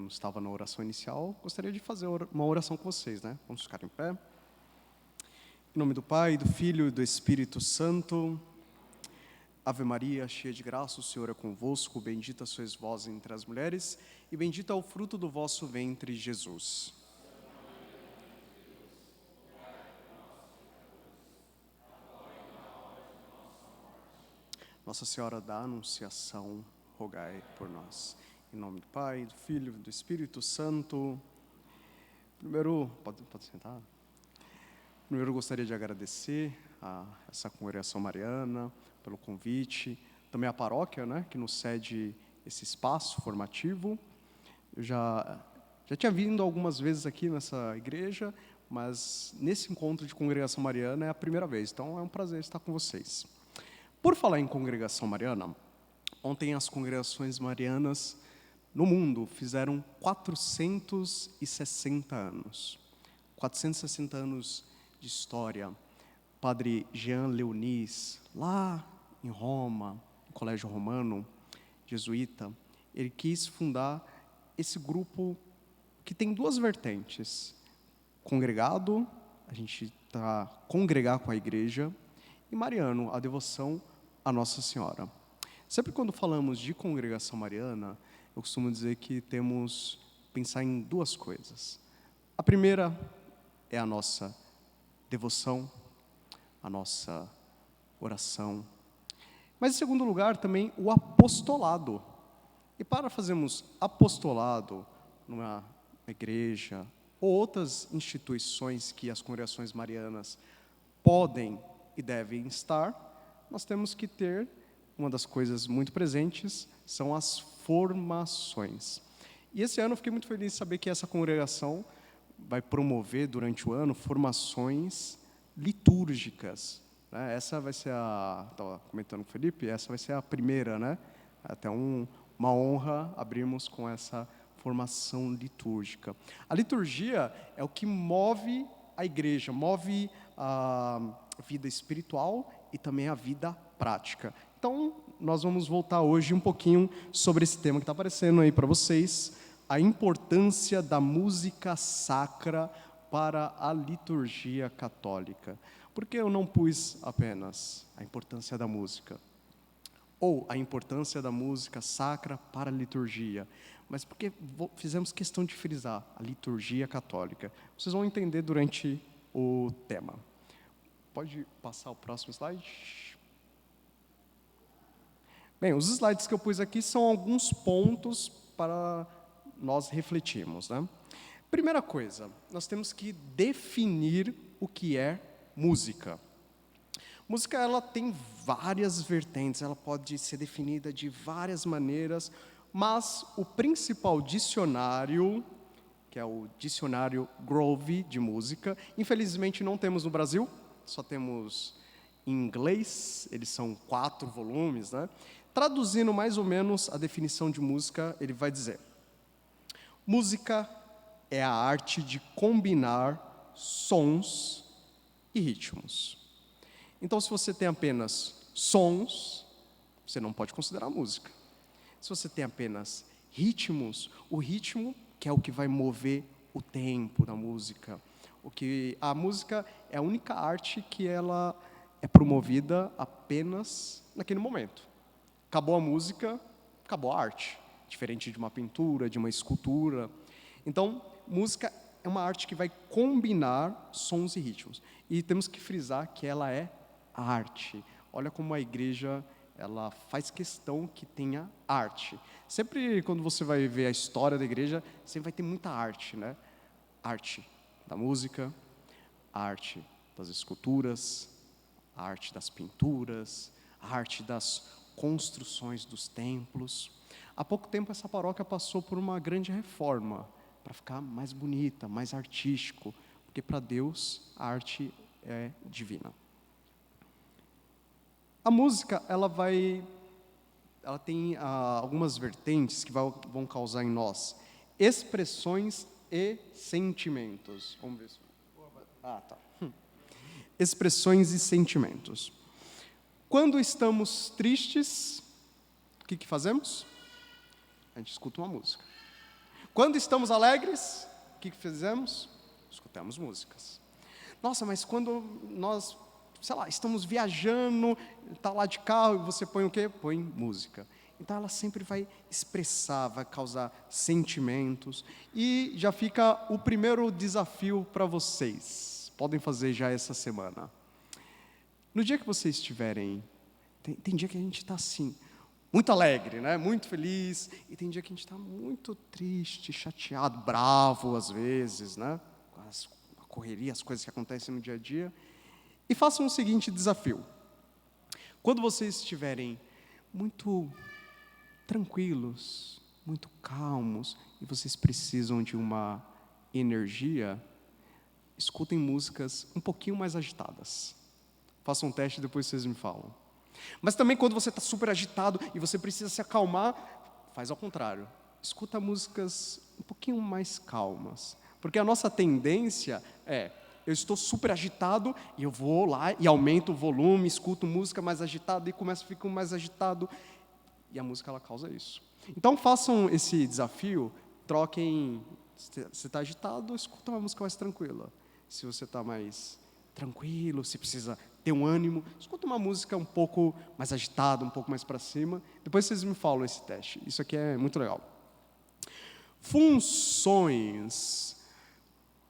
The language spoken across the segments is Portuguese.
não estava na oração inicial, gostaria de fazer uma oração com vocês, né? Vamos ficar em pé. Em nome do Pai, do Filho e do Espírito Santo. Ave Maria, cheia de graça, o Senhor é convosco, bendita sois vós entre as mulheres, e bendito é o fruto do vosso ventre, Jesus. Nossa Senhora da Anunciação, rogai por nós. Em nome do Pai, do Filho e do Espírito Santo. Primeiro, pode sentar? Primeiro, eu gostaria de agradecer a essa congregação mariana pelo convite, também a paróquia, né, que nos cede esse espaço formativo. Eu já tinha vindo algumas vezes aqui nessa igreja, mas nesse encontro de congregação mariana é a primeira vez, então é um prazer estar com vocês. Por falar em congregação mariana, ontem as congregações marianas no mundo fizeram 460 anos. 460 anos de história. Padre Jean Leonis, lá em Roma, no Colégio Romano, jesuíta, ele quis fundar esse grupo que tem duas vertentes. Congregado, a gente está congregar com a igreja, e mariano, a devoção a Nossa Senhora. Sempre quando falamos de congregação mariana, eu costumo dizer que temos que pensar em duas coisas. A primeira é a nossa devoção, a nossa oração. Mas, em segundo lugar, também o apostolado. E para fazermos apostolado numa igreja ou outras instituições que as congregações marianas podem e devem estar, nós temos que ter, uma das coisas muito presentes, são as formações. E esse ano eu fiquei muito feliz de saber que essa congregação vai promover durante o ano formações litúrgicas. Né? Essa vai ser estava comentando com o Felipe, essa vai ser a primeira, né? Até uma honra abrirmos com essa formação litúrgica. A liturgia é o que move a igreja, move a vida espiritual e também a vida prática. Então, nós vamos voltar hoje um pouquinho sobre esse tema que está aparecendo aí para vocês, a importância da música sacra para a liturgia católica. Por que eu não pus apenas a importância da música? Ou a importância da música sacra para a liturgia? Mas porque fizemos questão de frisar a liturgia católica. Vocês vão entender durante o tema. Pode passar o próximo slide? Bem, os slides que eu pus aqui são alguns pontos para nós refletirmos, né? Primeira coisa, nós temos que definir o que é música. Música, ela tem várias vertentes, ela pode ser definida de várias maneiras, mas o principal dicionário, que é o dicionário Grove de música, infelizmente não temos no Brasil, só temos em inglês, eles são 4 volumes, né? Traduzindo mais ou menos a definição de música, ele vai dizer: música é a arte de combinar sons e ritmos. Então, se você tem apenas sons, você não pode considerar música. Se você tem apenas ritmos, o ritmo, que é o que vai mover o tempo da música, a música é a única arte que ela é promovida apenas naquele momento. Acabou a música, acabou a arte. Diferente de uma pintura, de uma escultura. Então, música é uma arte que vai combinar sons e ritmos. E temos que frisar que ela é arte. Olha como a igreja, ela faz questão que tenha arte. Sempre quando você vai ver a história da igreja, sempre vai ter muita arte, né? Arte da música, a arte das esculturas, a arte das pinturas, a arte das construções dos templos. Há pouco tempo essa paróquia passou por uma grande reforma para ficar mais bonita, mais artístico, porque para Deus a arte é divina. A música, ela tem algumas vertentes que vão causar em nós expressões e sentimentos. Vamos ver se... tá. Expressões e sentimentos. Quando estamos tristes, o que fazemos? A gente escuta uma música. Quando estamos alegres, o que fizemos? Escutamos músicas. Nossa, mas quando nós, sei lá, estamos viajando, está lá de carro, e você põe o quê? Põe música. Então ela sempre vai expressar, vai causar sentimentos. E já fica o primeiro desafio para vocês. Podem fazer já essa semana. No dia que vocês estiverem, tem dia que a gente está assim, muito alegre, né? Muito feliz. E tem dia que a gente está muito triste, chateado, bravo às vezes, né? Com a correria, as coisas que acontecem no dia a dia. E façam o seguinte desafio. Quando vocês estiverem muito tranquilos, muito calmos, e vocês precisam de uma energia, escutem músicas um pouquinho mais agitadas. Façam um teste e depois vocês me falam. Mas também quando você está super agitado e você precisa se acalmar, faz ao contrário. Escuta músicas um pouquinho mais calmas. Porque a nossa tendência é, eu estou super agitado e eu vou lá e aumento o volume, escuto música mais agitada e começo a ficar mais agitado. E a música, ela causa isso. Então, façam esse desafio, troquem. Se você está agitado, escuta uma música mais tranquila. Se você está mais tranquilo, se precisa ter um ânimo, escuta uma música um pouco mais agitada, um pouco mais para cima. Depois vocês me falam esse teste. Isso aqui é muito legal. Funções.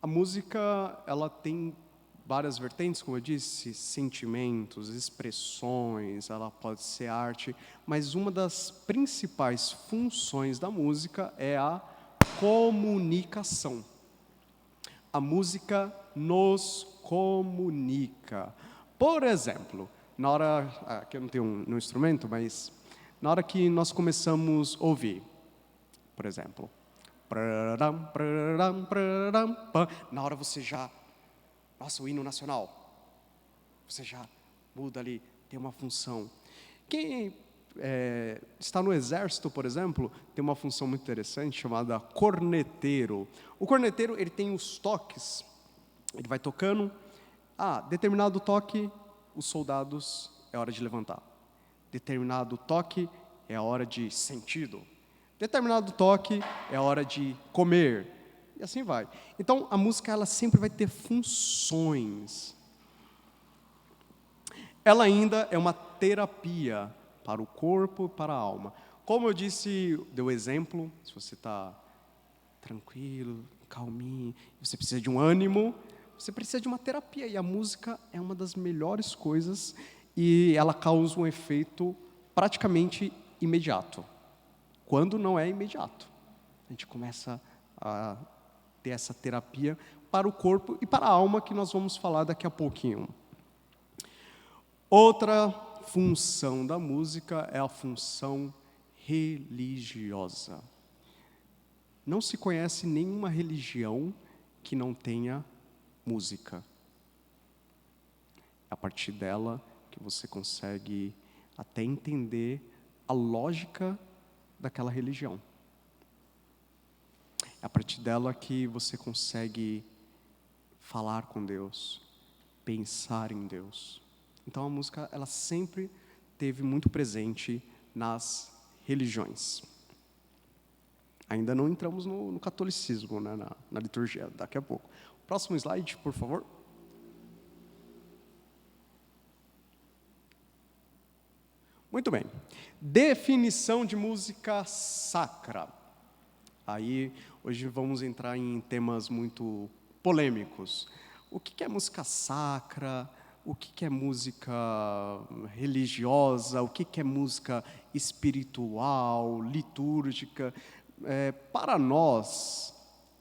A música, ela tem várias vertentes, como eu disse, sentimentos, expressões, ela pode ser arte, mas uma das principais funções da música é a comunicação. A música nos comunica. Por exemplo, na hora, aqui eu não tenho um instrumento, mas na hora que nós começamos a ouvir, por exemplo, na hora você já, nossa, o hino nacional, você já muda ali, tem uma função. Quem está no exército, por exemplo, tem uma função muito interessante chamada corneteiro. O corneteiro, ele tem os toques, ele vai tocando, determinado toque, os soldados, é hora de levantar. Determinado toque, é a hora de sentido. Determinado toque, é a hora de comer. E assim vai. Então, a música, ela sempre vai ter funções. Ela ainda é uma terapia para o corpo e para a alma. Como eu disse, deu exemplo, se você está tranquilo, calminho, você precisa de um ânimo, você precisa de uma terapia. E a música é uma das melhores coisas e ela causa um efeito praticamente imediato. Quando não é imediato. A gente começa a ter essa terapia para o corpo e para a alma, que nós vamos falar daqui a pouquinho. Outra função da música é a função religiosa. Não se conhece nenhuma religião que não tenha música. É a partir dela que você consegue até entender a lógica daquela religião. É a partir dela que você consegue falar com Deus, pensar em Deus. Então a música, ela sempre teve muito presente nas religiões. Ainda não entramos no catolicismo, né, na liturgia, daqui a pouco. Próximo slide, por favor. Muito bem. Definição de música sacra. Aí, hoje vamos entrar em temas muito polêmicos. O que é música sacra? O que é música religiosa? O que é música espiritual, litúrgica? Para nós,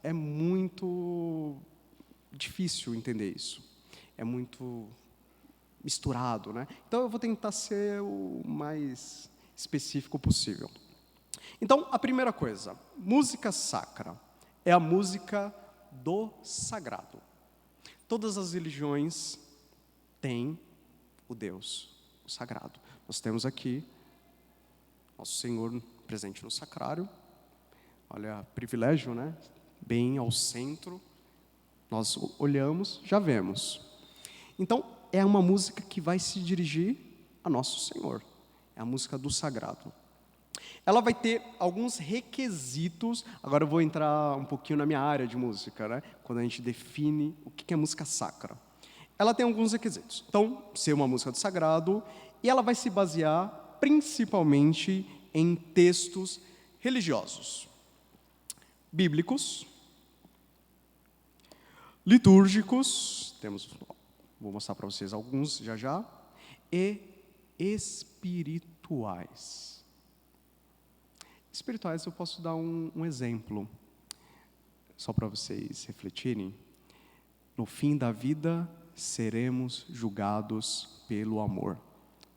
é muito difícil entender isso. É muito misturado, né? Então, eu vou tentar ser o mais específico possível. Então, a primeira coisa, música sacra é a música do sagrado. Todas as religiões têm o Deus, o sagrado. Nós temos aqui nosso Senhor presente no sacrário. Olha, privilégio, né? Bem ao centro. Nós olhamos, já vemos. Então, é uma música que vai se dirigir a nosso Senhor. É a música do sagrado. ela vai ter alguns requisitos. Agora eu vou entrar um pouquinho na minha área de música, né? Quando a gente define o que é música sacra. Ela tem alguns requisitos. Então, ser uma música do sagrado, e ela vai se basear principalmente em textos religiosos, bíblicos, litúrgicos, vou mostrar para vocês alguns já já, e espirituais. Espirituais, eu posso dar um exemplo, só para vocês refletirem. No fim da vida, seremos julgados pelo amor.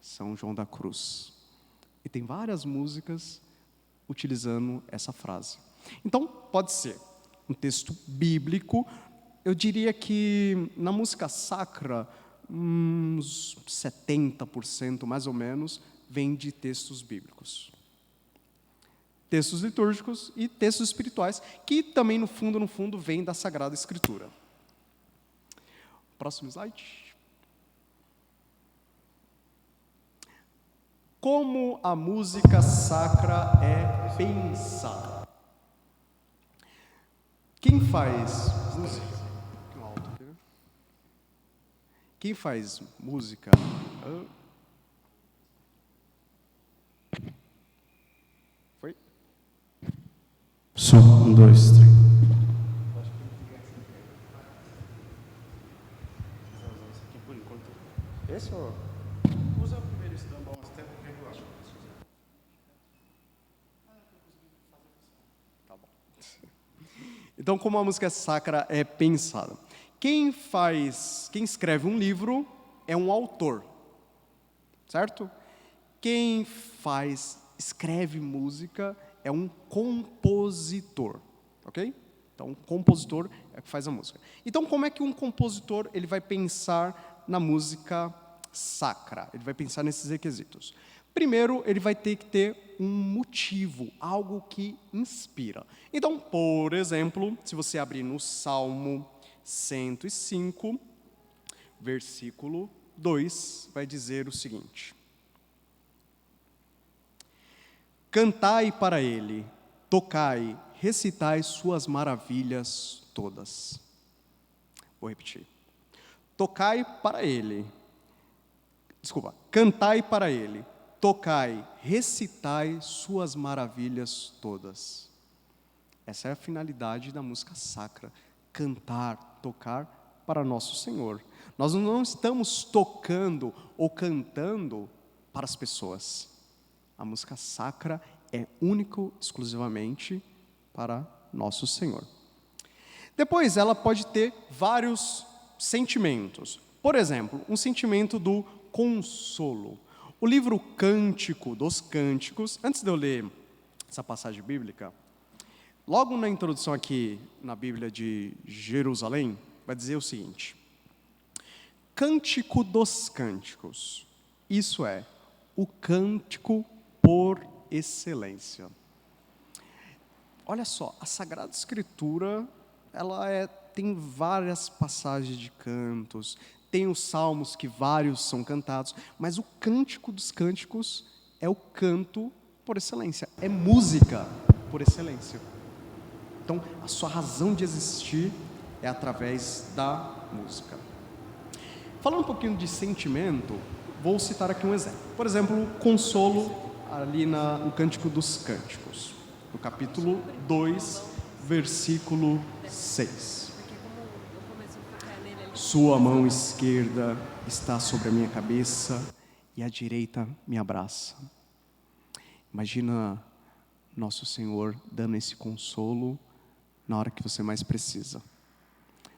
São João da Cruz. E tem várias músicas utilizando essa frase. Então, pode ser um texto bíblico. Eu diria que na música sacra, uns 70% mais ou menos, vem de textos bíblicos. Textos litúrgicos e textos espirituais, que também, no fundo, vêm da Sagrada Escritura. Próximo slide. Como a música sacra é pensada? Quem faz música? Quem faz música? Foi? Som, 1, 2, 3. Esse ou... Usa o primeiro esse da bola, até porque eu acho. Tá bom. Então, como a música sacra é pensada? Quem escreve um livro é um autor, certo? Quem escreve música é um compositor, ok? Então, um compositor é o que faz a música. Então, como é que um compositor ele vai pensar na música sacra? Ele vai pensar nesses requisitos. Primeiro, ele vai ter que ter um motivo, algo que inspira. Então, por exemplo, se você abrir no Salmo 105, versículo 2, vai dizer o seguinte: cantai para ele, tocai, recitai suas maravilhas todas. Vou repetir. Tocai para ele. Cantai para ele, tocai, recitai suas maravilhas todas. Essa é a finalidade da música sacra. Cantar, tocar para nosso Senhor. Nós não estamos tocando ou cantando para as pessoas. A música sacra é único, exclusivamente para nosso Senhor. Depois, ela pode ter vários sentimentos. Por exemplo, um sentimento do consolo. O livro Cântico dos Cânticos, antes de eu ler essa passagem bíblica, logo na introdução aqui na Bíblia de Jerusalém, vai dizer o seguinte: Cântico dos Cânticos, isso é, o cântico por excelência. Olha só, a Sagrada Escritura, tem várias passagens de cantos, tem os salmos que vários são cantados, mas o Cântico dos Cânticos é o canto por excelência, é música por excelência. Então, a sua razão de existir é através da música. Falando um pouquinho de sentimento, vou citar aqui um exemplo. Por exemplo, o consolo ali no Cântico dos Cânticos, no capítulo 2, versículo 6. Sua mão esquerda está sobre a minha cabeça e a direita me abraça. Imagina nosso Senhor dando esse consolo na hora que você mais precisa.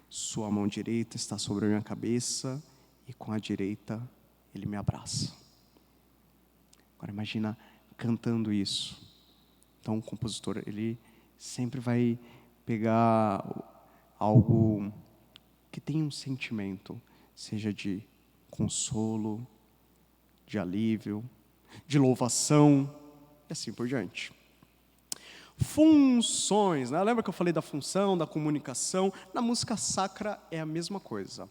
Sua mão direita está sobre a minha cabeça e com a direita Ele me abraça. Agora imagina cantando isso. Então o compositor, ele sempre vai pegar algo que tem um sentimento, seja de consolo, de alívio, de louvação, e assim por diante. Funções, né? Lembra que eu falei da função, da comunicação? Na música sacra é a mesma coisa.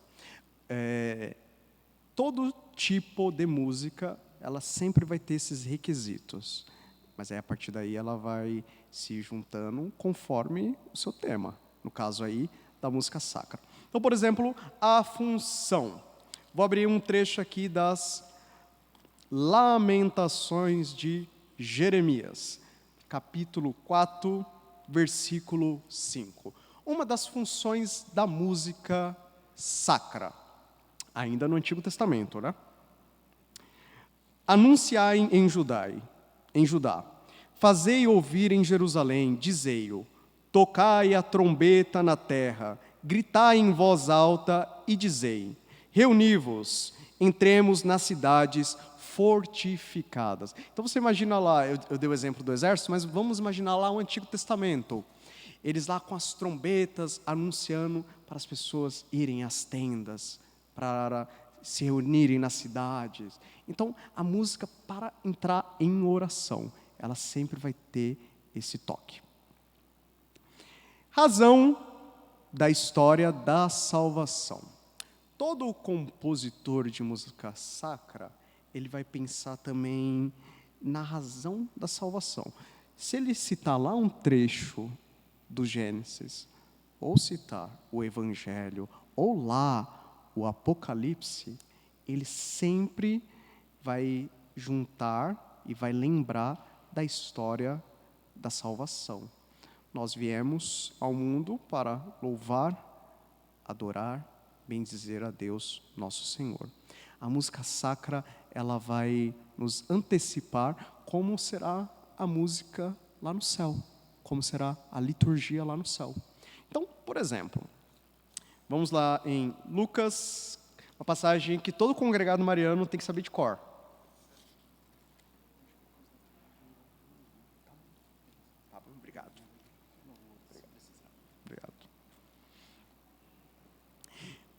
Todo tipo de música, ela sempre vai ter esses requisitos. Mas aí, a partir daí, ela vai se juntando conforme o seu tema. No caso aí, da música sacra. Então, por exemplo, a função. Vou abrir um trecho aqui das Lamentações de Jeremias, capítulo 4, versículo 5. Uma das funções da música sacra, ainda no Antigo Testamento, né? Anunciai em Judá, fazei ouvir em Jerusalém, dizei-o, tocai a trombeta na terra, gritai em voz alta e dizei, reuni-vos, entremos nas cidades fortificadas. Então você imagina lá, eu dei o exemplo do exército, mas vamos imaginar lá o Antigo Testamento. Eles lá com as trombetas anunciando para as pessoas irem às tendas, para se reunirem nas cidades. Então, a música, para entrar em oração, ela sempre vai ter esse toque. Razão da história da salvação. Todo compositor de música sacra, ele vai pensar também na razão da salvação. Se ele citar lá um trecho do Gênesis, ou citar o Evangelho, ou lá o Apocalipse, ele sempre vai juntar e vai lembrar da história da salvação. Nós viemos ao mundo para louvar, adorar, bendizer a Deus, nosso Senhor. A música sacra, ela vai nos antecipar como será a música lá no céu, como será a liturgia lá no céu. Então, por exemplo, vamos lá em Lucas, uma passagem que todo congregado mariano tem que saber de cor. Obrigado.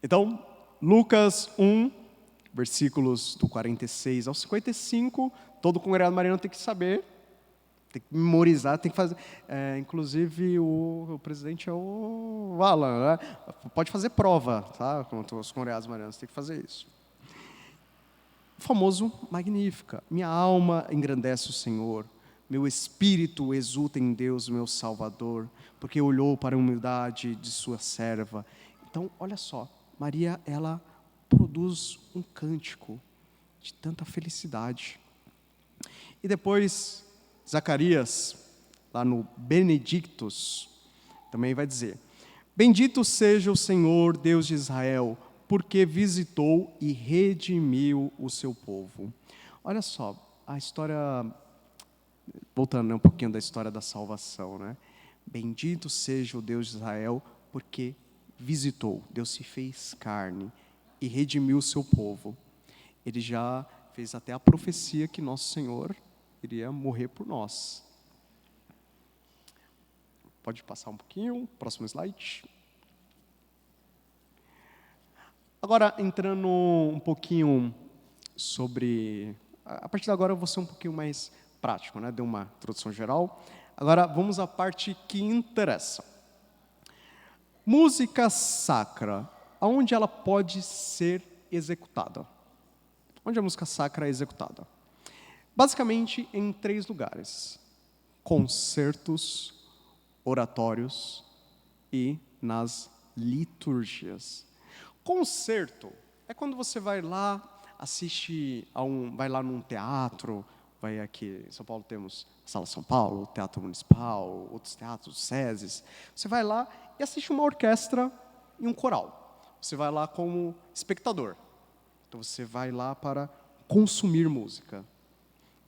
Então, Lucas 1, versículos do 46 ao 55, todo congregado mariano tem que saber, tem que memorizar, tem que fazer. Inclusive, o presidente é o Alan, né? Pode fazer prova, tá? Com os congregados marianos, tem que fazer isso. O famoso Magnífica. Minha alma engrandece o Senhor, meu espírito exulta em Deus, meu Salvador, porque olhou para a humildade de sua serva. Então, olha só, Maria, ela produz um cântico de tanta felicidade. E depois, Zacarias, lá no Benedictus, também vai dizer, bendito seja o Senhor, Deus de Israel, porque visitou e redimiu o seu povo. Olha só, a história, voltando um pouquinho da história da salvação, né? Bendito seja o Deus de Israel, porque visitou, Deus se fez carne e redimiu o seu povo. Ele já fez até a profecia que nosso Senhor iria morrer por nós. Pode passar um pouquinho, próximo slide. Agora, entrando um pouquinho sobre... A partir de agora eu vou ser um pouquinho mais prático, né? Dei uma introdução geral. Agora, vamos à parte que interessa. Música sacra, aonde ela pode ser executada? Onde a música sacra é executada? Basicamente em 3 lugares: concertos, oratórios e nas liturgias. Concerto é quando você vai lá, assiste vai lá num teatro, vai aqui em São Paulo temos a Sala São Paulo, o Teatro Municipal, outros teatros, SESIs. Você vai lá e assiste uma orquestra e um coral. Você vai lá como espectador. Então você vai lá para consumir música.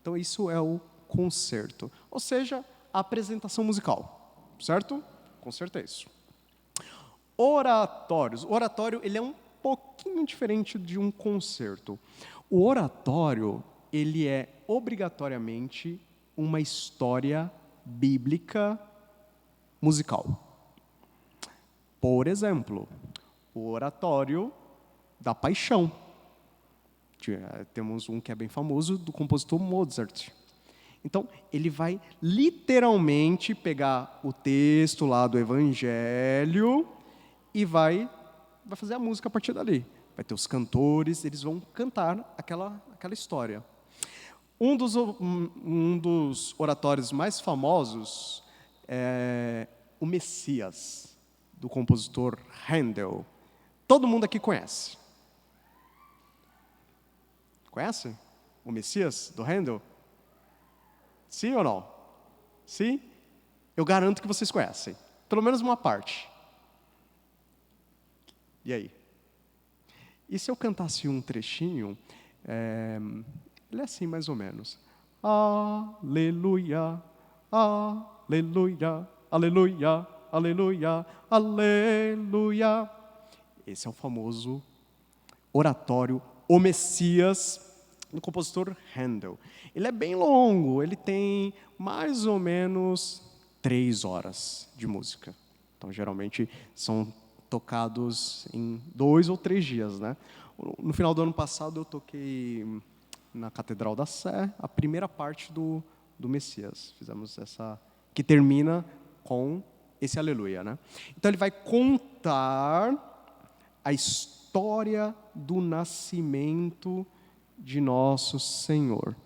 Então isso é o concerto, ou seja, a apresentação musical, certo? Concerto é isso. Oratórios. O oratório, ele é um pouquinho diferente de um concerto. O oratório, ele é obrigatoriamente uma história bíblica musical. Por exemplo, o oratório da Paixão. Temos um que é bem famoso, do compositor Mozart. Então, ele vai literalmente pegar o texto lá do Evangelho e vai fazer a música a partir dali. Vai ter os cantores, eles vão cantar aquela história. Um dos oratórios mais famosos é o Messias, do compositor Handel. Todo mundo aqui conhece. Conhece o Messias, do Handel? Sim ou não? Sim? Eu garanto que vocês conhecem. Pelo menos uma parte. E aí? E se eu cantasse um trechinho, ele é assim mais ou menos. Aleluia, aleluia, aleluia, aleluia, aleluia. Esse é o famoso oratório O Messias, do compositor Handel. Ele é bem longo, ele tem mais ou menos 3 horas de música. Então, geralmente, são tocados em 2 ou 3 dias, né? No final do ano passado, eu toquei na Catedral da Sé, a primeira parte do Messias. Fizemos essa, que termina com esse aleluia, né? Então, ele vai contar a história do nascimento de nosso Senhor.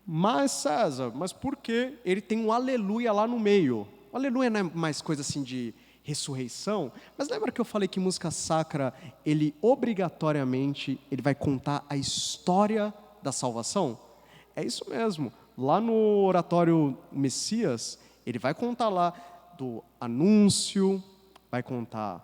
Mas, César, por que ele tem um aleluia lá no meio? O aleluia não é mais coisa assim de ressurreição? Mas lembra que eu falei que música sacra, ele obrigatoriamente ele vai contar a história da salvação? É isso mesmo. Lá no oratório Messias, ele vai contar lá do anúncio, vai contar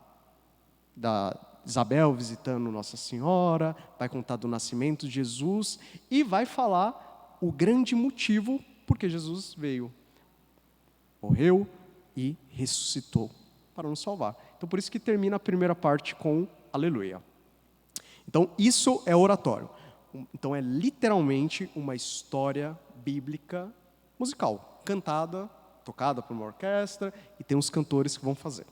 da Isabel visitando Nossa Senhora, vai contar do nascimento de Jesus e vai falar o grande motivo porque Jesus veio, morreu e ressuscitou para nos salvar. Então, por isso que termina a primeira parte com aleluia. Então, isso é oratório. Então, é literalmente uma história bíblica musical, cantada, tocada por uma orquestra, e tem os cantores que vão fazer.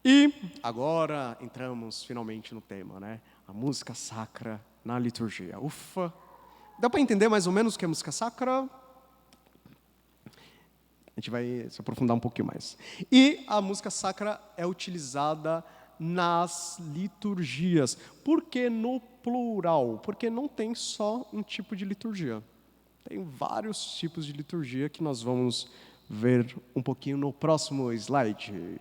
E agora entramos finalmente no tema, né? A música sacra na liturgia. Ufa! Dá para entender mais ou menos o que é música sacra? A gente vai se aprofundar um pouquinho mais. E a música sacra é utilizada nas liturgias. Por que no plural? Porque não tem só um tipo de liturgia. Tem vários tipos de liturgia que nós vamos ver um pouquinho no próximo slide.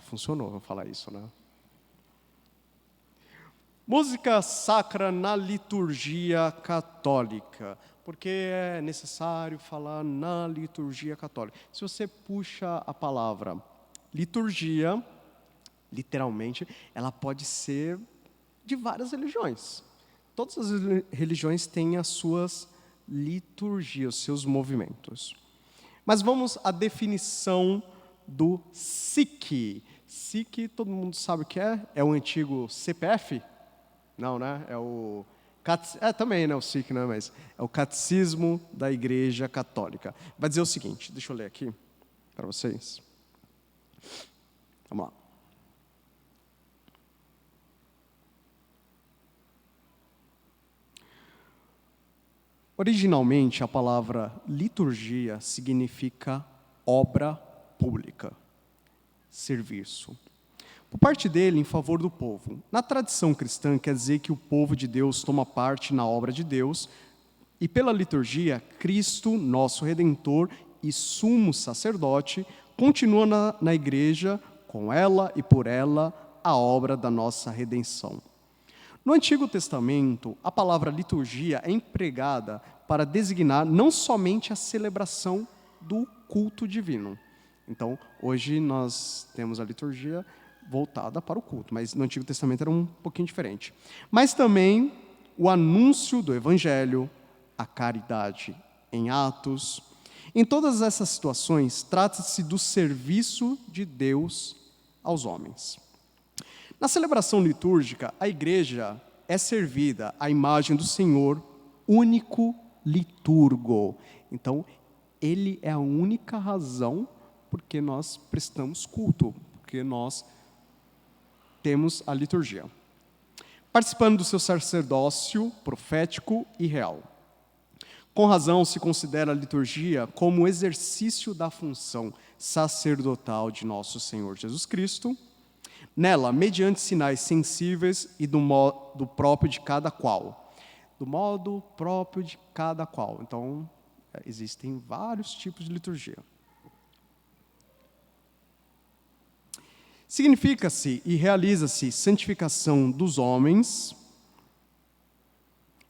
Funcionou, vou falar isso, né? Música sacra na liturgia católica. Porque é necessário falar na liturgia católica. Se você puxa a palavra liturgia, literalmente, ela pode ser de várias religiões. Todas as religiões têm as suas liturgias, os seus movimentos. Mas vamos à definição do SIC. SIC, todo mundo sabe o que é? É o antigo CPF? Não, né? É o... também, né? O SIC, né? Mas é o Catecismo da Igreja Católica. Vai dizer o seguinte, deixa eu ler aqui para vocês. Vamos lá. Originalmente, a palavra liturgia significa obra pública, serviço. Por parte dele, em favor do povo. Na tradição cristã, quer dizer que o povo de Deus toma parte na obra de Deus, e pela liturgia, Cristo, nosso Redentor e sumo sacerdote, continua na igreja, com ela e por ela, a obra da nossa redenção. No Antigo Testamento, a palavra liturgia é empregada para designar não somente a celebração do culto divino. Então, hoje nós temos a liturgia voltada para o culto, mas no Antigo Testamento era um pouquinho diferente. Mas também o anúncio do Evangelho, a caridade em atos. Em todas essas situações, trata-se do serviço de Deus aos homens. Na celebração litúrgica, a igreja é servida à imagem do Senhor, único liturgo. Então, ele é a única razão porque nós prestamos culto, porque nós temos a liturgia. Participando do seu sacerdócio profético e real. Com razão, se considera a liturgia como o exercício da função sacerdotal de nosso Senhor Jesus Cristo. Nela, mediante sinais sensíveis e do próprio de cada qual, do modo próprio de cada qual. Então, existem vários tipos de liturgia. Significa-se e realiza-se santificação dos homens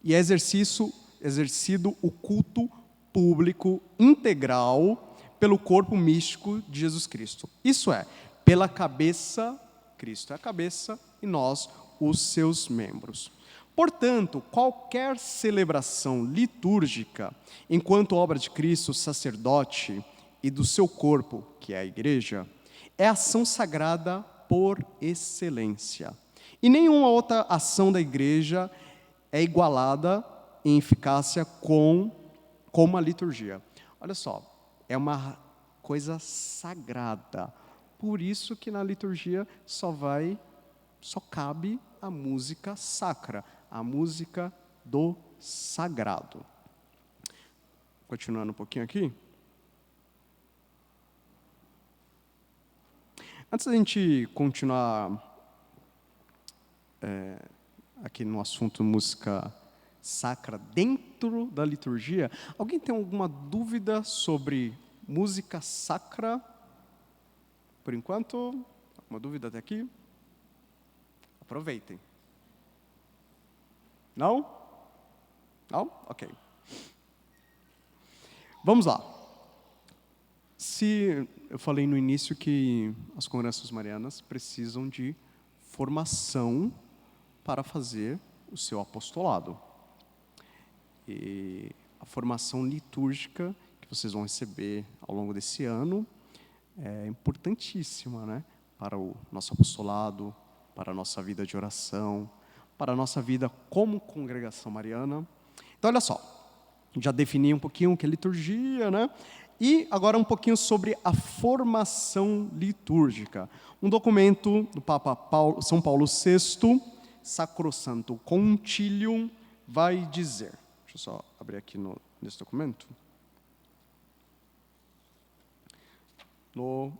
e é exercido o culto público integral pelo corpo místico de Jesus Cristo. Isso é, pela cabeça, Cristo é a cabeça e nós, os seus membros. Portanto, qualquer celebração litúrgica, enquanto obra de Cristo, sacerdote, e do seu corpo, que é a igreja, é ação sagrada por excelência. E nenhuma outra ação da igreja é igualada em eficácia com a liturgia. Olha só, é uma coisa sagrada. Por isso que na liturgia só cabe a música sacra, a música do sagrado. Continuando um pouquinho aqui. Antes da gente continuar aqui no assunto música sacra dentro da liturgia, alguém tem alguma dúvida sobre música sacra? Por enquanto, alguma dúvida até aqui? Aproveitem. Não? Não? Ok. Vamos lá. Se eu falei no início que as congregações marianas precisam de formação para fazer o seu apostolado. E a formação litúrgica que vocês vão receber ao longo desse ano é importantíssima, né? Para o nosso apostolado, para a nossa vida de oração, para a nossa vida como congregação mariana. Então, olha só, já defini um pouquinho o que é liturgia, né? E agora um pouquinho sobre a formação litúrgica. Um documento do Papa São Paulo VI, Sacrosanto Concilium, vai dizer... Deixa eu só abrir aqui nesse documento. No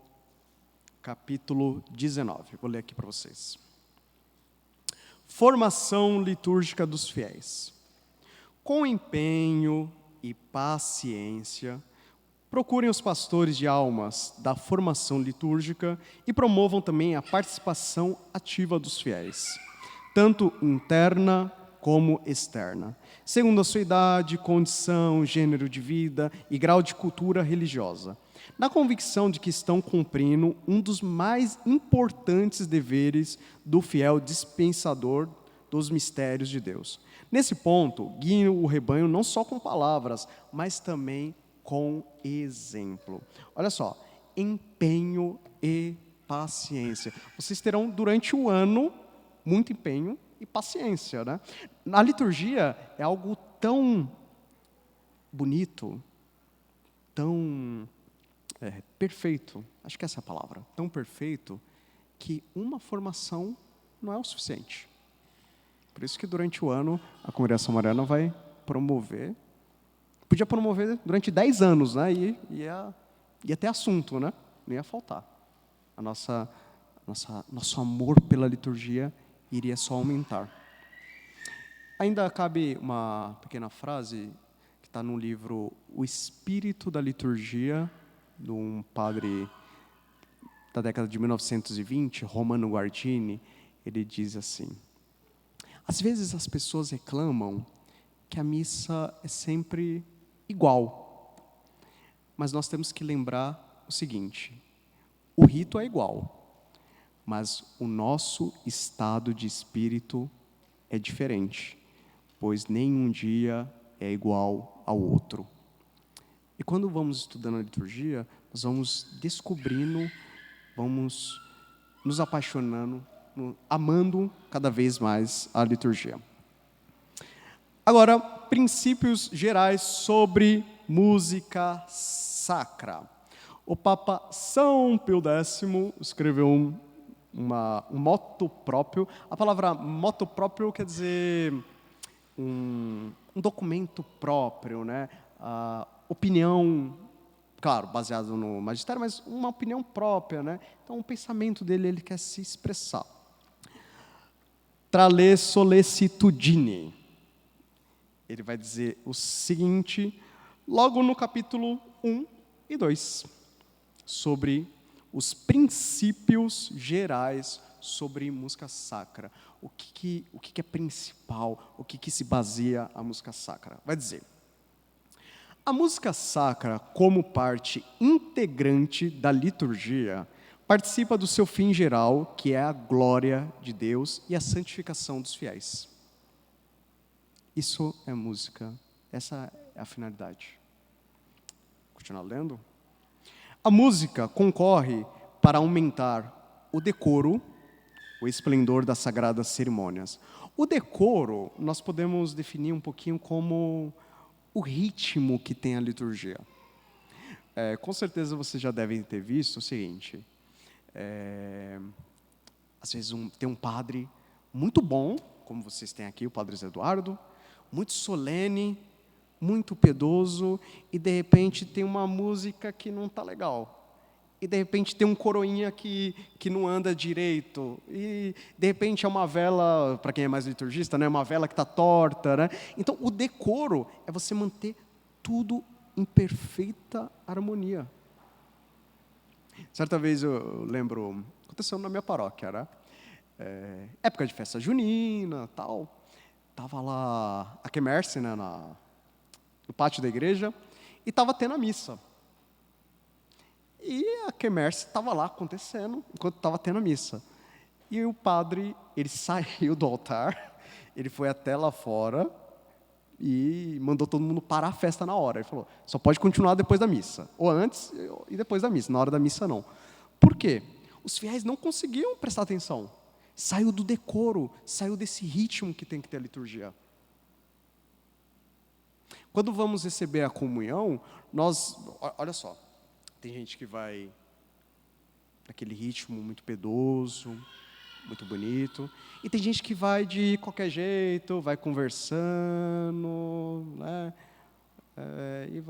capítulo 19, vou ler aqui para vocês. Formação litúrgica dos fiéis. Com empenho e paciência, procurem os pastores de almas da formação litúrgica e promovam também a participação ativa dos fiéis, tanto interna como externa, segundo a sua idade, condição, gênero de vida e grau de cultura religiosa, na convicção de que estão cumprindo um dos mais importantes deveres do fiel dispensador dos mistérios de Deus. Nesse ponto, guiem o rebanho não só com palavras, mas também com exemplo. Olha só, empenho e paciência. Vocês terão durante o ano muito empenho e paciência, né? Na liturgia é algo tão bonito, tão perfeito, acho que essa é a palavra, tão perfeito, que uma formação não é o suficiente. Por isso que durante o ano a congregação mariana vai promover, podia promover durante 10 anos, né? E ia ter assunto, né? Não ia faltar. Nosso amor pela liturgia iria só aumentar. Ainda cabe uma pequena frase que está no livro O Espírito da Liturgia, de um padre da década de 1920, Romano Guardini. Ele diz assim: às vezes as pessoas reclamam que a missa é sempre igual, mas nós temos que lembrar o seguinte: o rito é igual, mas o nosso estado de espírito é diferente, pois nenhum dia é igual ao outro. E quando vamos estudando a liturgia, nós vamos descobrindo, vamos nos apaixonando, amando cada vez mais a liturgia. Agora, princípios gerais sobre música sacra. O Papa São Pio X escreveu um moto próprio. A palavra moto próprio quer dizer um documento próprio, né? Opinião, claro, baseado no magistério, mas uma opinião própria, né? Então, o pensamento dele, ele quer se expressar. Trale sollecitudine. ele vai dizer o seguinte, logo no capítulo 1 e 2, sobre os princípios gerais sobre música sacra. O que é principal, o que se baseia a música sacra. Vai dizer, a música sacra, como parte integrante da liturgia, participa do seu fim geral, que é a glória de Deus e a santificação dos fiéis. Isso é música, essa é a finalidade. Continuar lendo? A música concorre para aumentar o decoro, o esplendor das sagradas cerimônias. O decoro, nós podemos definir um pouquinho como o ritmo que tem a liturgia. Com certeza vocês já devem ter visto o seguinte, às vezes tem um padre muito bom, como vocês têm aqui, o padre Zé Eduardo, muito solene, muito piedoso, e de repente tem uma música que não está legal. E de repente tem um coroinha que não anda direito. E de repente é uma vela, para quem é mais liturgista, né, uma vela que está torta. Né? Então o decoro é você manter tudo em perfeita harmonia. Certa vez eu lembro, aconteceu na minha paróquia, né? Época de festa junina, tal. Estava lá a quermesse, né, no pátio da igreja, e estava tendo a missa. E a quermesse estava lá acontecendo, enquanto estava tendo a missa. E o padre, ele saiu do altar, ele foi até lá fora e mandou todo mundo parar a festa na hora. Ele falou, só pode continuar depois da missa. Ou antes e depois da missa, na hora da missa não. Por quê? Os fiéis não conseguiam prestar atenção. Saiu do decoro, saiu desse ritmo que tem que ter a liturgia. Quando vamos receber a comunhão, olha só, tem gente que vai naquele ritmo muito piedoso, muito bonito, e tem gente que vai de qualquer jeito, vai conversando, né? E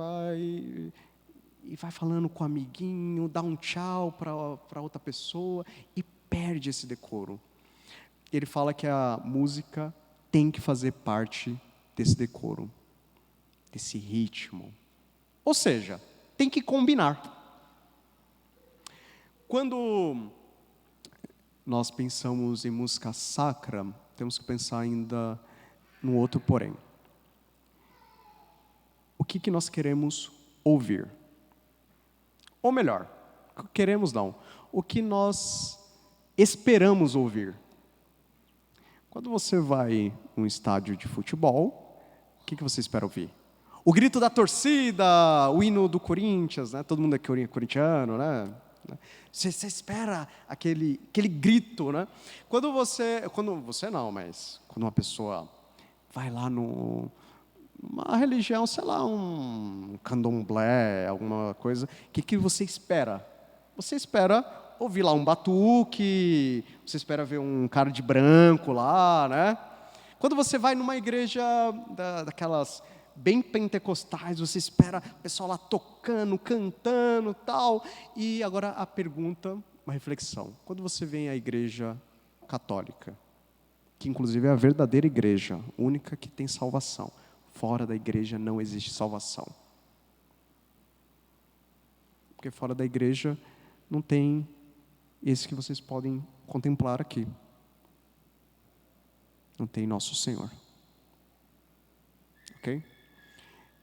vai falando com o amiguinho, dá um tchau para outra pessoa e perde esse decoro. Ele fala que a música tem que fazer parte desse decoro, desse ritmo. Ou seja, tem que combinar. Quando nós pensamos em música sacra, temos que pensar ainda no outro porém. O que nós queremos ouvir? Ou melhor, queremos não, o que nós esperamos ouvir? Quando você vai num estádio de futebol, o que você espera ouvir? O grito da torcida, o hino do Corinthians, né? Todo mundo é corintiano, né? Você espera aquele grito, né? Quando uma pessoa vai lá numa religião, sei lá, um candomblé, alguma coisa, o que você espera? Você espera ouvir lá um batuque, você espera ver um cara de branco lá, né? Quando você vai numa igreja daquelas bem pentecostais, você espera o pessoal lá tocando, cantando, tal. E agora a pergunta, uma reflexão. Quando você vem à igreja católica, que inclusive é a verdadeira igreja, única que tem salvação, fora da igreja não existe salvação. Porque fora da igreja não tem esse que vocês podem contemplar aqui. Não tem nosso Senhor. Ok?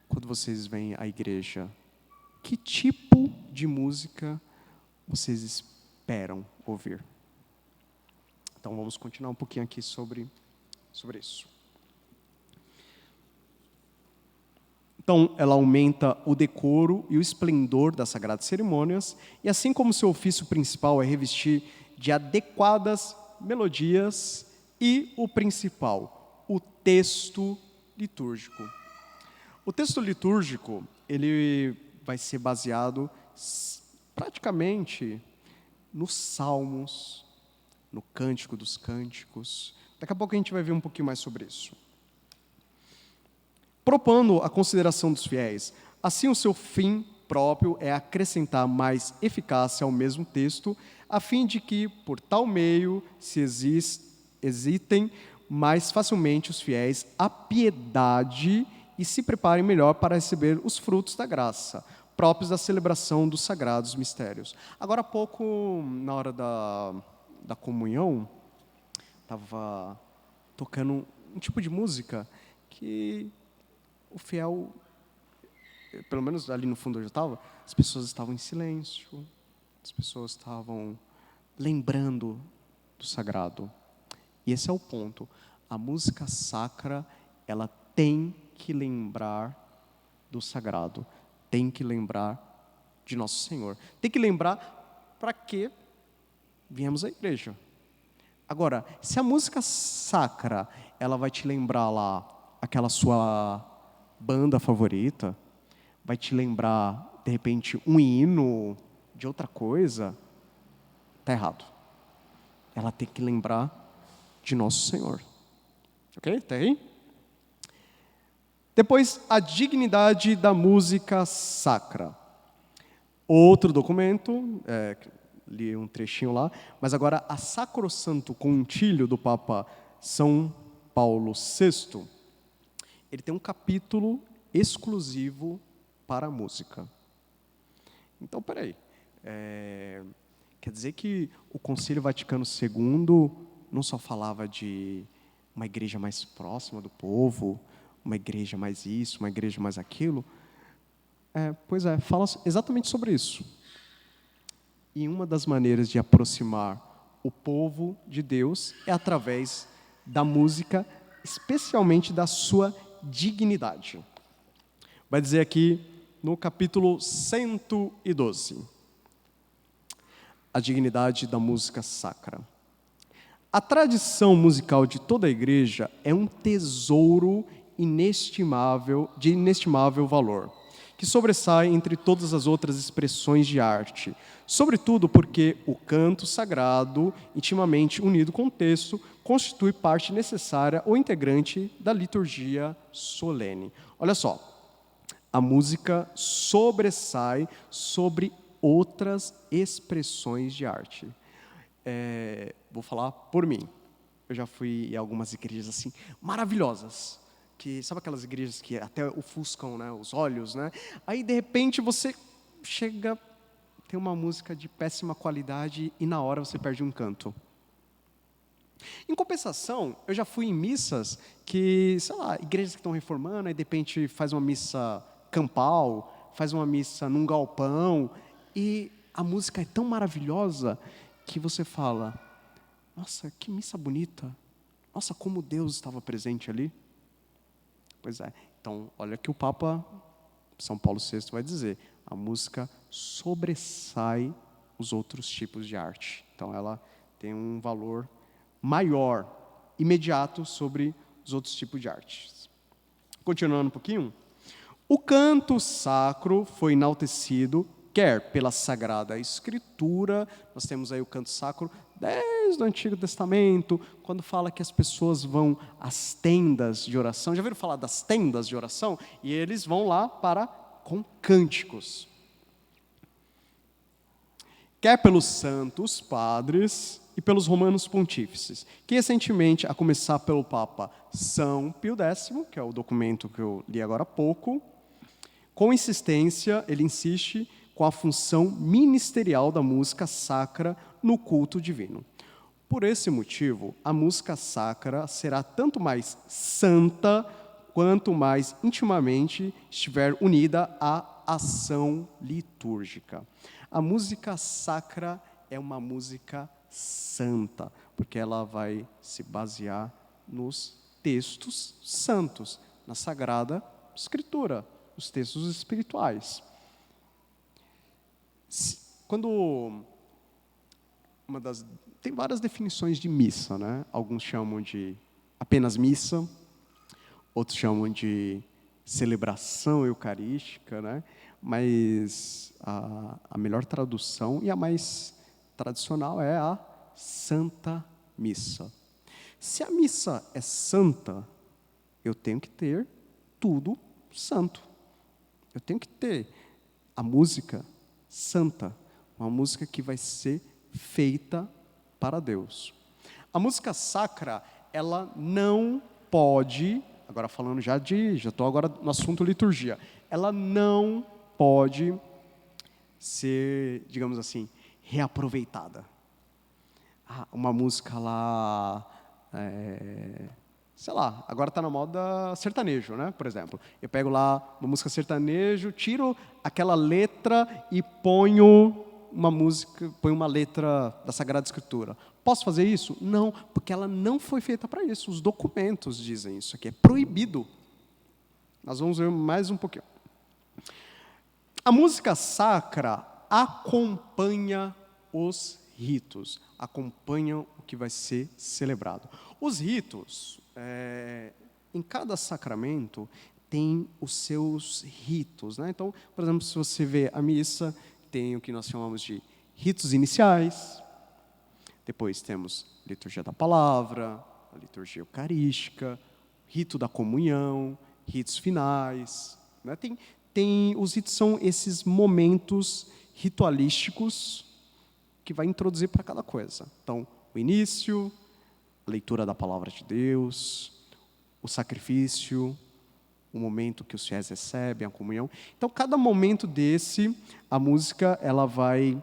Quando vocês vêm à igreja, que tipo de música vocês esperam ouvir? Então vamos continuar um pouquinho aqui sobre isso. Então, ela aumenta o decoro e o esplendor das sagradas cerimônias, e assim como seu ofício principal é revestir de adequadas melodias, e o principal, o texto litúrgico. O texto litúrgico, ele vai ser baseado praticamente nos salmos, no Cântico dos Cânticos. Daqui a pouco a gente vai ver um pouquinho mais sobre isso. Propondo a consideração dos fiéis, assim o seu fim próprio é acrescentar mais eficácia ao mesmo texto, a fim de que, por tal meio, se existem mais facilmente os fiéis à piedade e se preparem melhor para receber os frutos da graça, próprios da celebração dos sagrados mistérios. Agora há pouco, na hora da comunhão, estava tocando um tipo de música que o fiel, pelo menos ali no fundo onde eu estava, as pessoas estavam em silêncio, as pessoas estavam lembrando do sagrado. E esse é o ponto. A música sacra, ela tem que lembrar do sagrado, tem que lembrar de Nosso Senhor. Tem que lembrar para que viemos à igreja. Agora, se a música sacra, ela vai te lembrar lá aquela sua banda favorita, vai te lembrar, de repente, um hino de outra coisa, está errado. Ela tem que lembrar de Nosso Senhor. Ok? Está aí? Depois, a dignidade da música sacra. Outro documento, li um trechinho lá, mas agora a Sacrosanto Concílio do Papa São Paulo VI, ele tem um capítulo exclusivo para a música. Então, peraí, quer dizer que o Concílio Vaticano II não só falava de uma igreja mais próxima do povo, uma igreja mais isso, uma igreja mais aquilo? Pois é, fala exatamente sobre isso. E uma das maneiras de aproximar o povo de Deus é através da música, especialmente da sua dignidade. Vai dizer aqui no capítulo 112, a dignidade da música sacra. A tradição musical de toda a igreja é um tesouro de inestimável valor, que sobressai entre todas as outras expressões de arte, sobretudo porque o canto sagrado, intimamente unido com o texto, constitui parte necessária ou integrante da liturgia solene. Olha só, a música sobressai sobre outras expressões de arte. Vou falar por mim. Eu já fui em algumas igrejas assim maravilhosas, que sabe aquelas igrejas que até ofuscam, né, os olhos, né? Aí de repente você chega, tem uma música de péssima qualidade e na hora você perde um canto. Em compensação, eu já fui em missas que, sei lá, igrejas que estão reformando, aí de repente faz uma missa campal, faz uma missa num galpão, e a música é tão maravilhosa que você fala, nossa, que missa bonita, nossa, como Deus estava presente ali. Pois é, então, olha que o Papa São Paulo VI vai dizer, a música sobressai os outros tipos de arte. Então, ela tem um valor maior, imediato, sobre os outros tipos de artes. Continuando um pouquinho, o canto sacro foi enaltecido, quer pela Sagrada Escritura, nós temos aí o canto sacro desde o Antigo Testamento, quando fala que as pessoas vão às tendas de oração. Já ouviram falar das tendas de oração? E eles vão lá com cânticos. Quer pelos santos padres e pelos romanos pontífices, que recentemente, a começar pelo Papa São Pio X, que é o documento que eu li agora há pouco, com insistência, ele insiste com a função ministerial da música sacra no culto divino. Por esse motivo, a música sacra será tanto mais santa, quanto mais intimamente estiver unida à ação litúrgica. A música sacra é uma música santa, porque ela vai se basear nos textos santos, na Sagrada Escritura, os textos espirituais. Tem várias definições de missa, né? Alguns chamam de apenas missa, outros chamam de celebração eucarística, né? Mas a melhor tradução e a mais tradicional é a Santa Missa. Se a missa é santa, eu tenho que ter tudo santo. Eu tenho que ter a música santa, uma música que vai ser feita para Deus. A música sacra, ela não pode, agora falando já estou agora no assunto liturgia, ela não pode ser, digamos assim, reaproveitada. Uma música lá, sei lá, agora está na moda sertanejo, né? Por exemplo, eu pego lá uma música sertanejo, tiro aquela letra e ponho uma letra da Sagrada Escritura. Posso fazer isso? Não, porque ela não foi feita para isso. Os documentos dizem isso aqui, é proibido. Nós vamos ver mais um pouquinho. A música sacra acompanha os ritos, acompanha o que vai ser celebrado. Os ritos, em cada sacramento, tem os seus ritos, né? Então, por exemplo, se você vê a missa, tem o que nós chamamos de ritos iniciais, depois temos a liturgia da palavra, a liturgia eucarística, rito da comunhão, ritos finais, né? Os ritos são esses momentos ritualísticos que vai introduzir para cada coisa. Então, o início, a leitura da palavra de Deus, o sacrifício, o momento que os fiéis recebem a comunhão. Então, cada momento desse, a música ela vai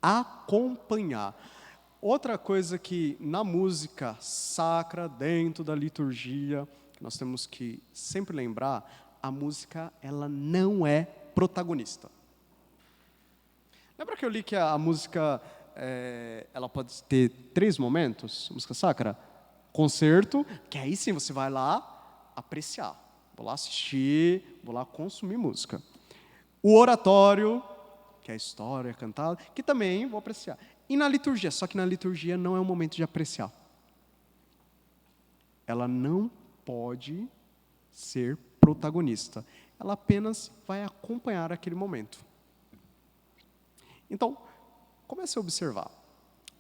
acompanhar. Outra coisa que na música sacra, dentro da liturgia, nós temos que sempre lembrar, a música ela não é protagonista. Lembra que eu li que a música ela pode ter 3 momentos? Música sacra? Concerto, que aí sim você vai lá apreciar. Vou lá assistir, vou lá consumir música. O oratório, que é a história cantada, que também vou apreciar. E na liturgia, só que na liturgia não é um momento de apreciar. Ela não pode ser protagonista. Ela apenas vai acompanhar aquele momento. Então, comece a observar.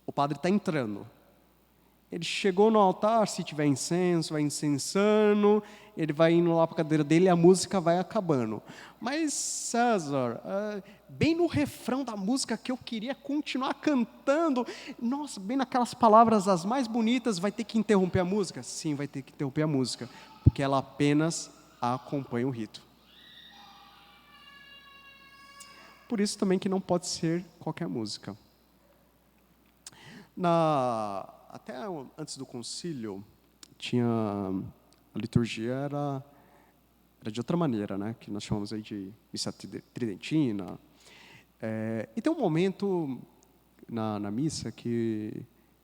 O padre está entrando. Ele chegou no altar, se tiver incenso, vai incensando, ele vai indo lá para a cadeira dele e a música vai acabando. Mas, César, bem no refrão da música que eu queria continuar cantando, nossa, bem naquelas palavras as mais bonitas, vai ter que interromper a música? Sim, vai ter que interromper a música, porque ela apenas acompanha o rito. Por isso também que não pode ser qualquer música. Até antes do concílio, a liturgia era de outra maneira, né? Que nós chamamos aí de missa tridentina. E tem um momento na missa,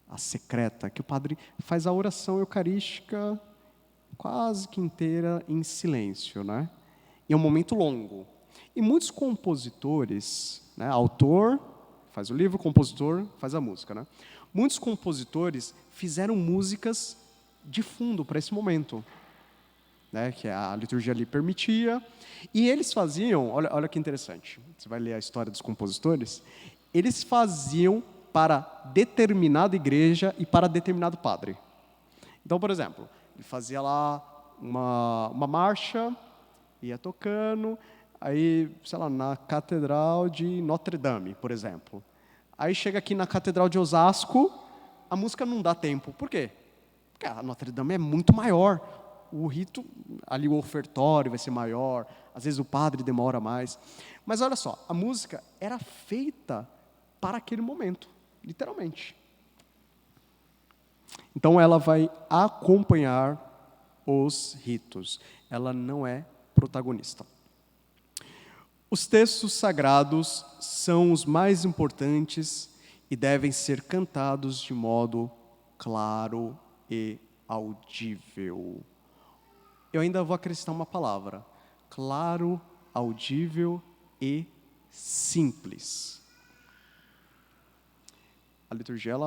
a secreta, que o padre faz a oração eucarística quase que inteira em silêncio, né? E é um momento longo. E muitos compositores, né, autor faz o livro, compositor faz a música, né? Muitos compositores fizeram músicas de fundo para esse momento, né, que a liturgia lhe permitia. E eles faziam, olha que interessante, você vai ler a história dos compositores, eles faziam para determinada igreja e para determinado padre. Então, por exemplo, ele fazia lá uma marcha, ia tocando, aí, sei lá, na Catedral de Notre Dame, por exemplo. Aí chega aqui na Catedral de Osasco, a música não dá tempo. Por quê? Porque a Notre Dame é muito maior. O rito, ali o ofertório vai ser maior, às vezes o padre demora mais. Mas olha só, a música era feita para aquele momento, literalmente. Então ela vai acompanhar os ritos. Ela não é protagonista. Os textos sagrados são os mais importantes e devem ser cantados de modo claro e audível. Eu ainda vou acrescentar uma palavra: claro, audível e simples. A liturgia,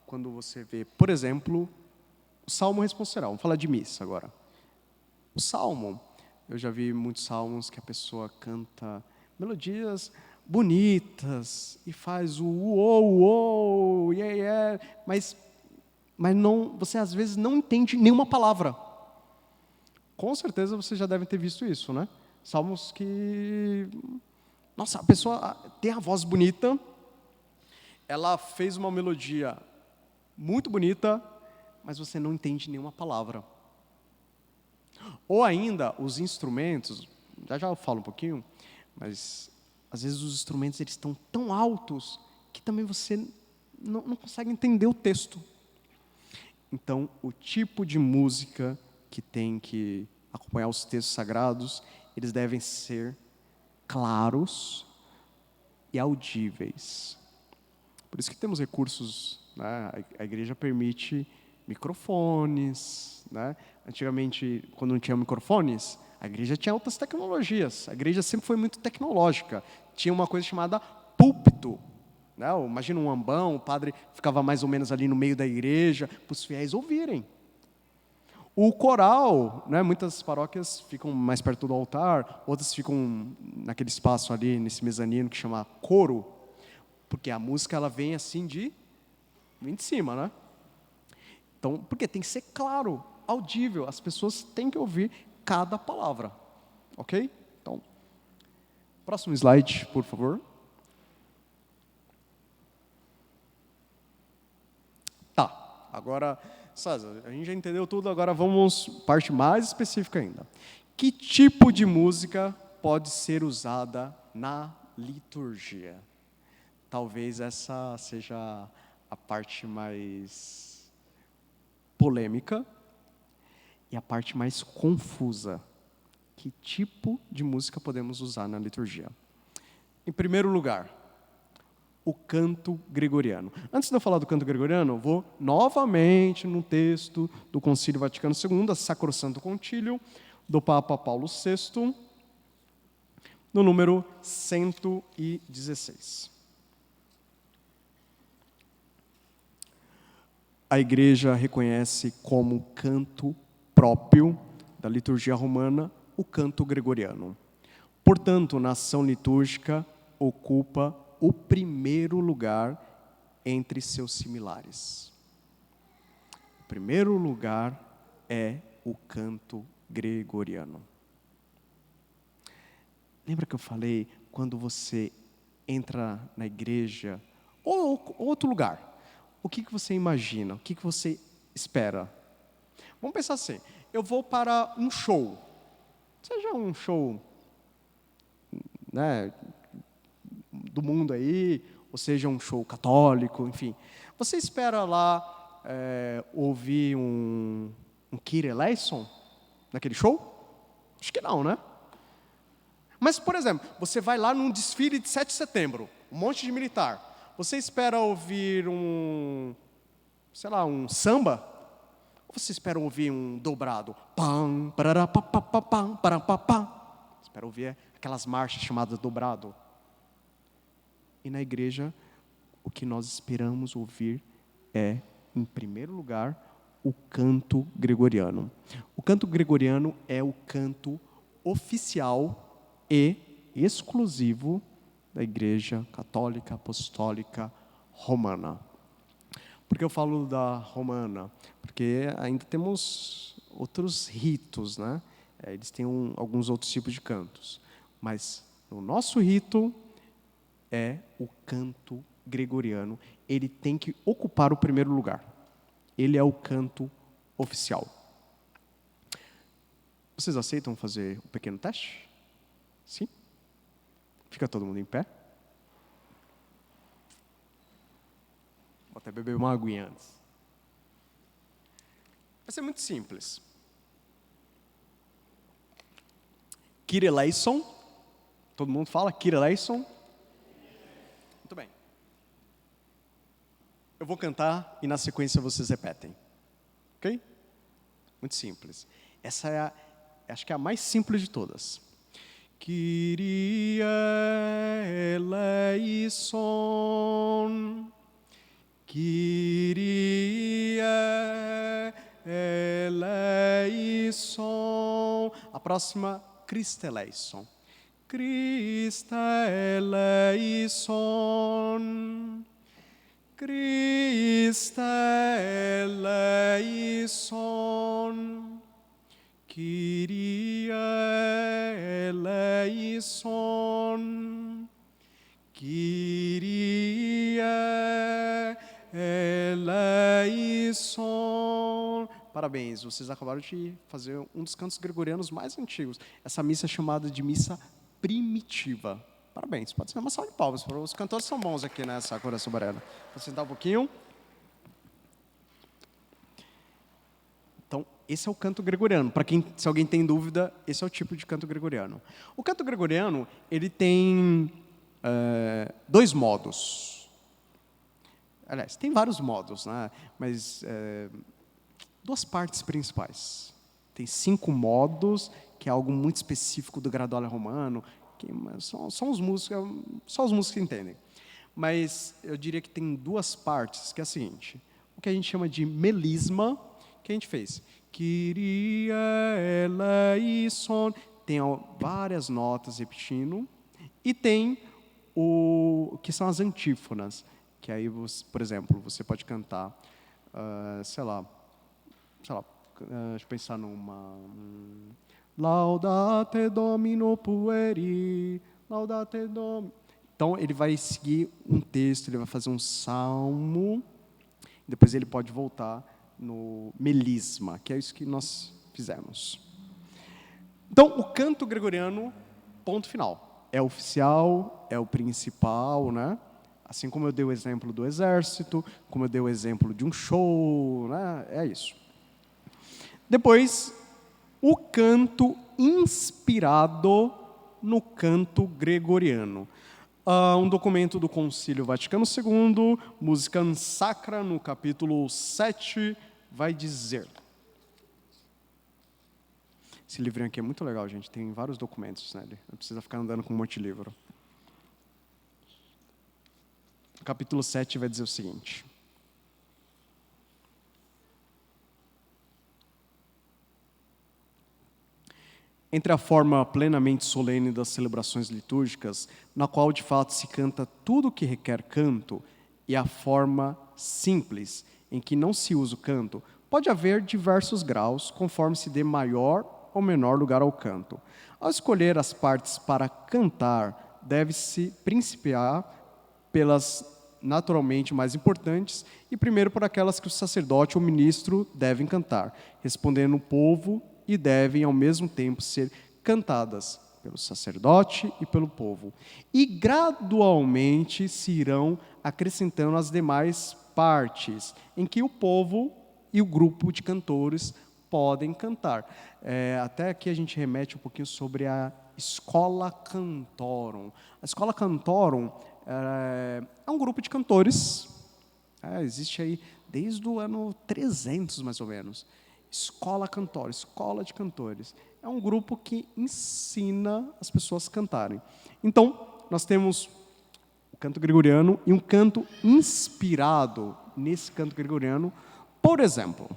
quando você vê, por exemplo, o Salmo responsorial, vamos falar de missa agora. O Salmo, eu já vi muitos salmos que a pessoa canta melodias bonitas e faz o uou, yeah, yeah, mas não, você às vezes não entende nenhuma palavra. Com certeza você já deve ter visto isso, né? Salmos que, nossa, a pessoa tem a voz bonita, ela fez uma melodia muito bonita, mas você não entende nenhuma palavra. Ou ainda, os instrumentos, já eu falo um pouquinho, mas às vezes os instrumentos eles estão tão altos que também você não consegue entender o texto. Então, o tipo de música que tem que acompanhar os textos sagrados, eles devem ser claros e audíveis. Por isso que temos recursos, né? A igreja permite microfones, né? Antigamente, quando não tinha microfones, a igreja tinha outras tecnologias. A igreja sempre foi muito tecnológica. Tinha uma coisa chamada púlpito, né? Imagina um ambão, o padre ficava mais ou menos ali no meio da igreja, para os fiéis ouvirem. O coral, né? Muitas paróquias ficam mais perto do altar, outras ficam naquele espaço ali, nesse mezanino que chama coro, porque a música ela vem assim vem de cima, né? Então, porque tem que ser claro, audível, as pessoas têm que ouvir cada palavra, ok? Então, próximo slide, por favor. Tá, agora, César, a gente já entendeu tudo, agora vamos parte mais específica ainda. Que tipo de música pode ser usada na liturgia? Talvez essa seja a parte mais polêmica e a parte mais confusa. Que tipo de música podemos usar na liturgia? Em primeiro lugar, o canto gregoriano. Antes de eu falar do canto gregoriano, eu vou novamente no texto do Concílio Vaticano II, a Sacrosanto Concílio, do Papa Paulo VI, no número 116. A Igreja reconhece como canto próprio da liturgia romana o canto gregoriano. Portanto, na ação litúrgica, ocupa o primeiro lugar entre seus similares. O primeiro lugar é o canto gregoriano. Lembra que eu falei, quando você entra na igreja, ou outro lugar, o que você imagina? O que você espera? Vamos pensar assim, eu vou para um show, seja um show, né, do mundo aí, ou seja um show católico, enfim. Você espera lá ouvir um Kyrie eleison naquele show? Acho que não, né? Mas, por exemplo, você vai lá num desfile de 7 de setembro, um monte de militar. Você espera ouvir um samba? Ou você espera ouvir um dobrado? Pam, parará, pá, pá, pá, pam, pará, pá, pá. Espera ouvir aquelas marchas chamadas dobrado. E na igreja, o que nós esperamos ouvir é, em primeiro lugar, o canto gregoriano. O canto gregoriano é o canto oficial e exclusivo da Igreja Católica Apostólica Romana. Por que eu falo da romana? Porque ainda temos outros ritos, né? Eles têm alguns outros tipos de cantos. Mas no nosso rito é o canto gregoriano. Ele tem que ocupar o primeiro lugar. Ele é o canto oficial. Vocês aceitam fazer um pequeno teste? Sim? Fica todo mundo em pé. Vou até beber uma aguinha antes. Vai ser muito simples. Kyrie eleison. Todo mundo fala Kyrie eleison? Muito bem. Eu vou cantar e na sequência vocês repetem. Ok? Muito simples. Essa é acho que é a mais simples de todas. Kyrie eleison. Kyrie eleison. A próxima, Christe eleison. Christe eleison. Christe eleison. Kyrie eleison. Kyrie eleison. parabéns, vocês acabaram de fazer um dos cantos gregorianos mais antigos. Essa missa é chamada de missa primitiva. Parabéns, pode ser uma salva de palmas. Os cantores são bons aqui nessa Cora Soberana. Vou sentar um pouquinho. Então, esse é o canto gregoriano. Para quem, se alguém tem dúvida, esse é o tipo de canto gregoriano. O canto gregoriano, ele tem dois modos. Aliás, tem vários modos, né? Mas duas partes principais. Tem 5 modos, que é algo muito específico do Graduale Romano, que são os músicos, só os músicos que entendem. Mas eu diria que tem duas partes, que é a seguinte: o que a gente chama de melisma, que a gente fez. Kyrie eleison, tem várias notas repetindo, e tem o que são as antífonas, que aí, por exemplo, você pode cantar, sei lá, deixa eu pensar numa... Laudate Domino pueri, laudate Domino... Então, ele vai seguir um texto, ele vai fazer um salmo, depois ele pode voltar no melisma, que é isso que nós fizemos. Então, o canto gregoriano, ponto final. É oficial, é o principal, né? Assim como eu dei o exemplo do exército, como eu dei o exemplo de um show, né? É isso. Depois, o canto inspirado no canto gregoriano. Um documento do Concílio Vaticano II, Musica Sacra, no capítulo 7, vai dizer... Esse livrinho aqui é muito legal, gente. Tem vários documentos nele. Não precisa ficar andando com um monte de livro. O capítulo 7 vai dizer o seguinte: entre a forma plenamente solene das celebrações litúrgicas, na qual de fato se canta tudo o que requer canto, e a forma simples, em que não se usa o canto, pode haver diversos graus, conforme se dê maior ou menor lugar ao canto. Ao escolher as partes para cantar, deve-se principiar pelas naturalmente mais importantes e primeiro por aquelas que o sacerdote ou ministro devem cantar, respondendo o povo, e devem ao mesmo tempo ser cantadas pelo sacerdote e pelo povo. E gradualmente se irão acrescentando as demais partes, em que o povo e o grupo de cantores podem cantar. Até aqui a gente remete um pouquinho sobre a Schola Cantorum. A Schola Cantorum é um grupo de cantores, existe aí desde o ano 300, mais ou menos. Schola Cantorum, escola de cantores. É um grupo que ensina as pessoas a cantarem. Então, nós temos o canto gregoriano e um canto inspirado nesse canto gregoriano. Por exemplo,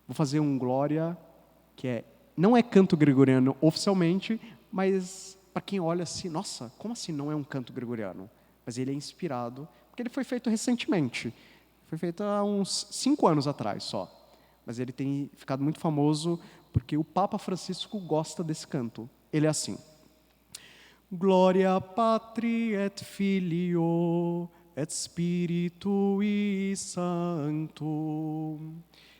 vou fazer um Glória, que não é canto gregoriano oficialmente, mas para quem olha assim, nossa, como assim não é um canto gregoriano? Mas ele é inspirado, porque ele foi feito recentemente. Foi feito há uns 5 anos atrás só. Mas ele tem ficado muito famoso porque o Papa Francisco gosta desse canto. Ele é assim: Gloria Patri et Filio et Spiritui Sancto,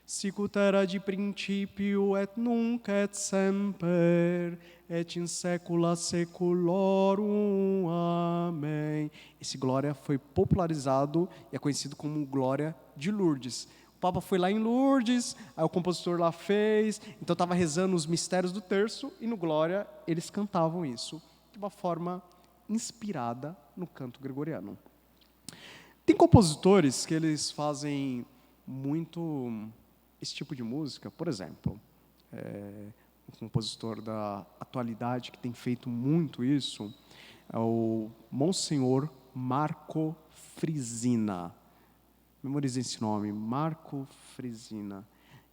sicut erat de principio et nunc et semper et in saecula saeculorum. Amém. Esse Glória foi popularizado e é conhecido como Glória de Lourdes. O Papa foi lá em Lourdes, aí o compositor lá fez, então estava rezando os mistérios do terço, e no Glória eles cantavam isso, de uma forma inspirada no canto gregoriano. Tem compositores que eles fazem muito esse tipo de música. Por exemplo, um compositor da atualidade que tem feito muito isso é o Monsenhor Marco Frisina. Memorizem esse nome, Marco Frisina.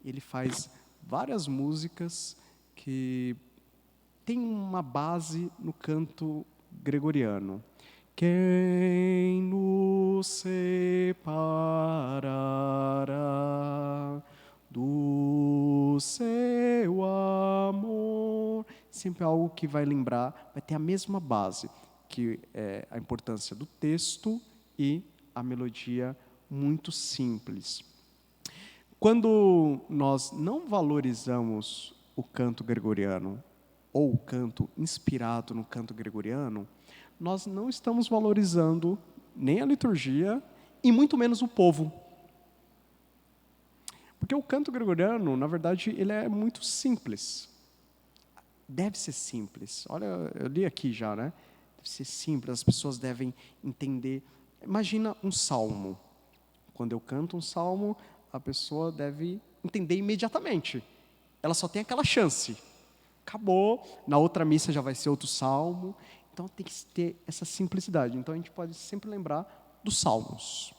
Ele faz várias músicas que têm uma base no canto gregoriano. Quem nos separará do seu amor? Sempre algo que vai lembrar, vai ter a mesma base, que é a importância do texto e a melodia muito simples. Quando nós não valorizamos o canto gregoriano, ou o canto inspirado no canto gregoriano, nós não estamos valorizando nem a liturgia e muito menos o povo. Porque o canto gregoriano, na verdade, ele é muito simples. Deve ser simples. Olha, eu li aqui já, né? Deve ser simples, as pessoas devem entender. Imagina um salmo. Quando eu canto um salmo, a pessoa deve entender imediatamente. Ela só tem aquela chance. Acabou, na outra missa já vai ser outro salmo. Então tem que ter essa simplicidade. Então a gente pode sempre lembrar dos salmos.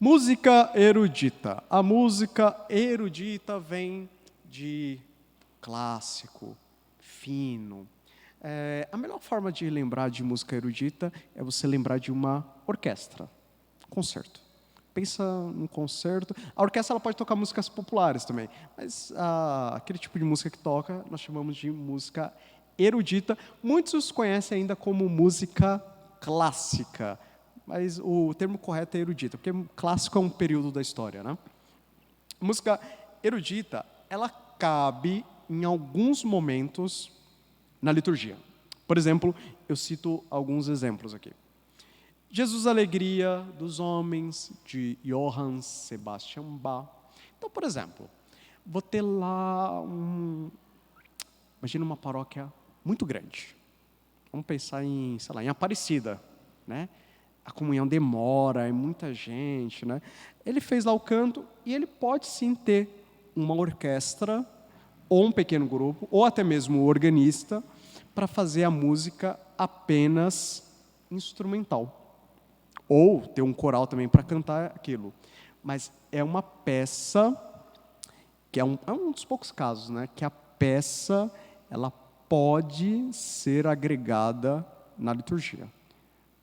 Música erudita. A música erudita vem de clássico, fino. A melhor forma de lembrar de música erudita é você lembrar de uma orquestra, concerto. Pensa num concerto. A orquestra ela pode tocar músicas populares também, mas aquele tipo de música que toca nós chamamos de música erudita. Muitos conhecem ainda como música clássica, mas o termo correto é erudita, porque clássico é um período da história, né? Música erudita, ela cabe em alguns momentos na liturgia. Por exemplo, eu cito alguns exemplos aqui. Jesus Alegria dos Homens, de Johann Sebastian Bach. Então, por exemplo, vou ter lá imagina uma paróquia muito grande. Vamos pensar em, sei lá, em Aparecida, né? A comunhão demora, é muita gente, né? Ele fez lá o canto e ele pode sim ter uma orquestra ou um pequeno grupo, ou até mesmo o organista, para fazer a música apenas instrumental. Ou ter um coral também para cantar aquilo. Mas é uma peça, que é um dos poucos casos, né? Que a peça ela pode ser agregada na liturgia.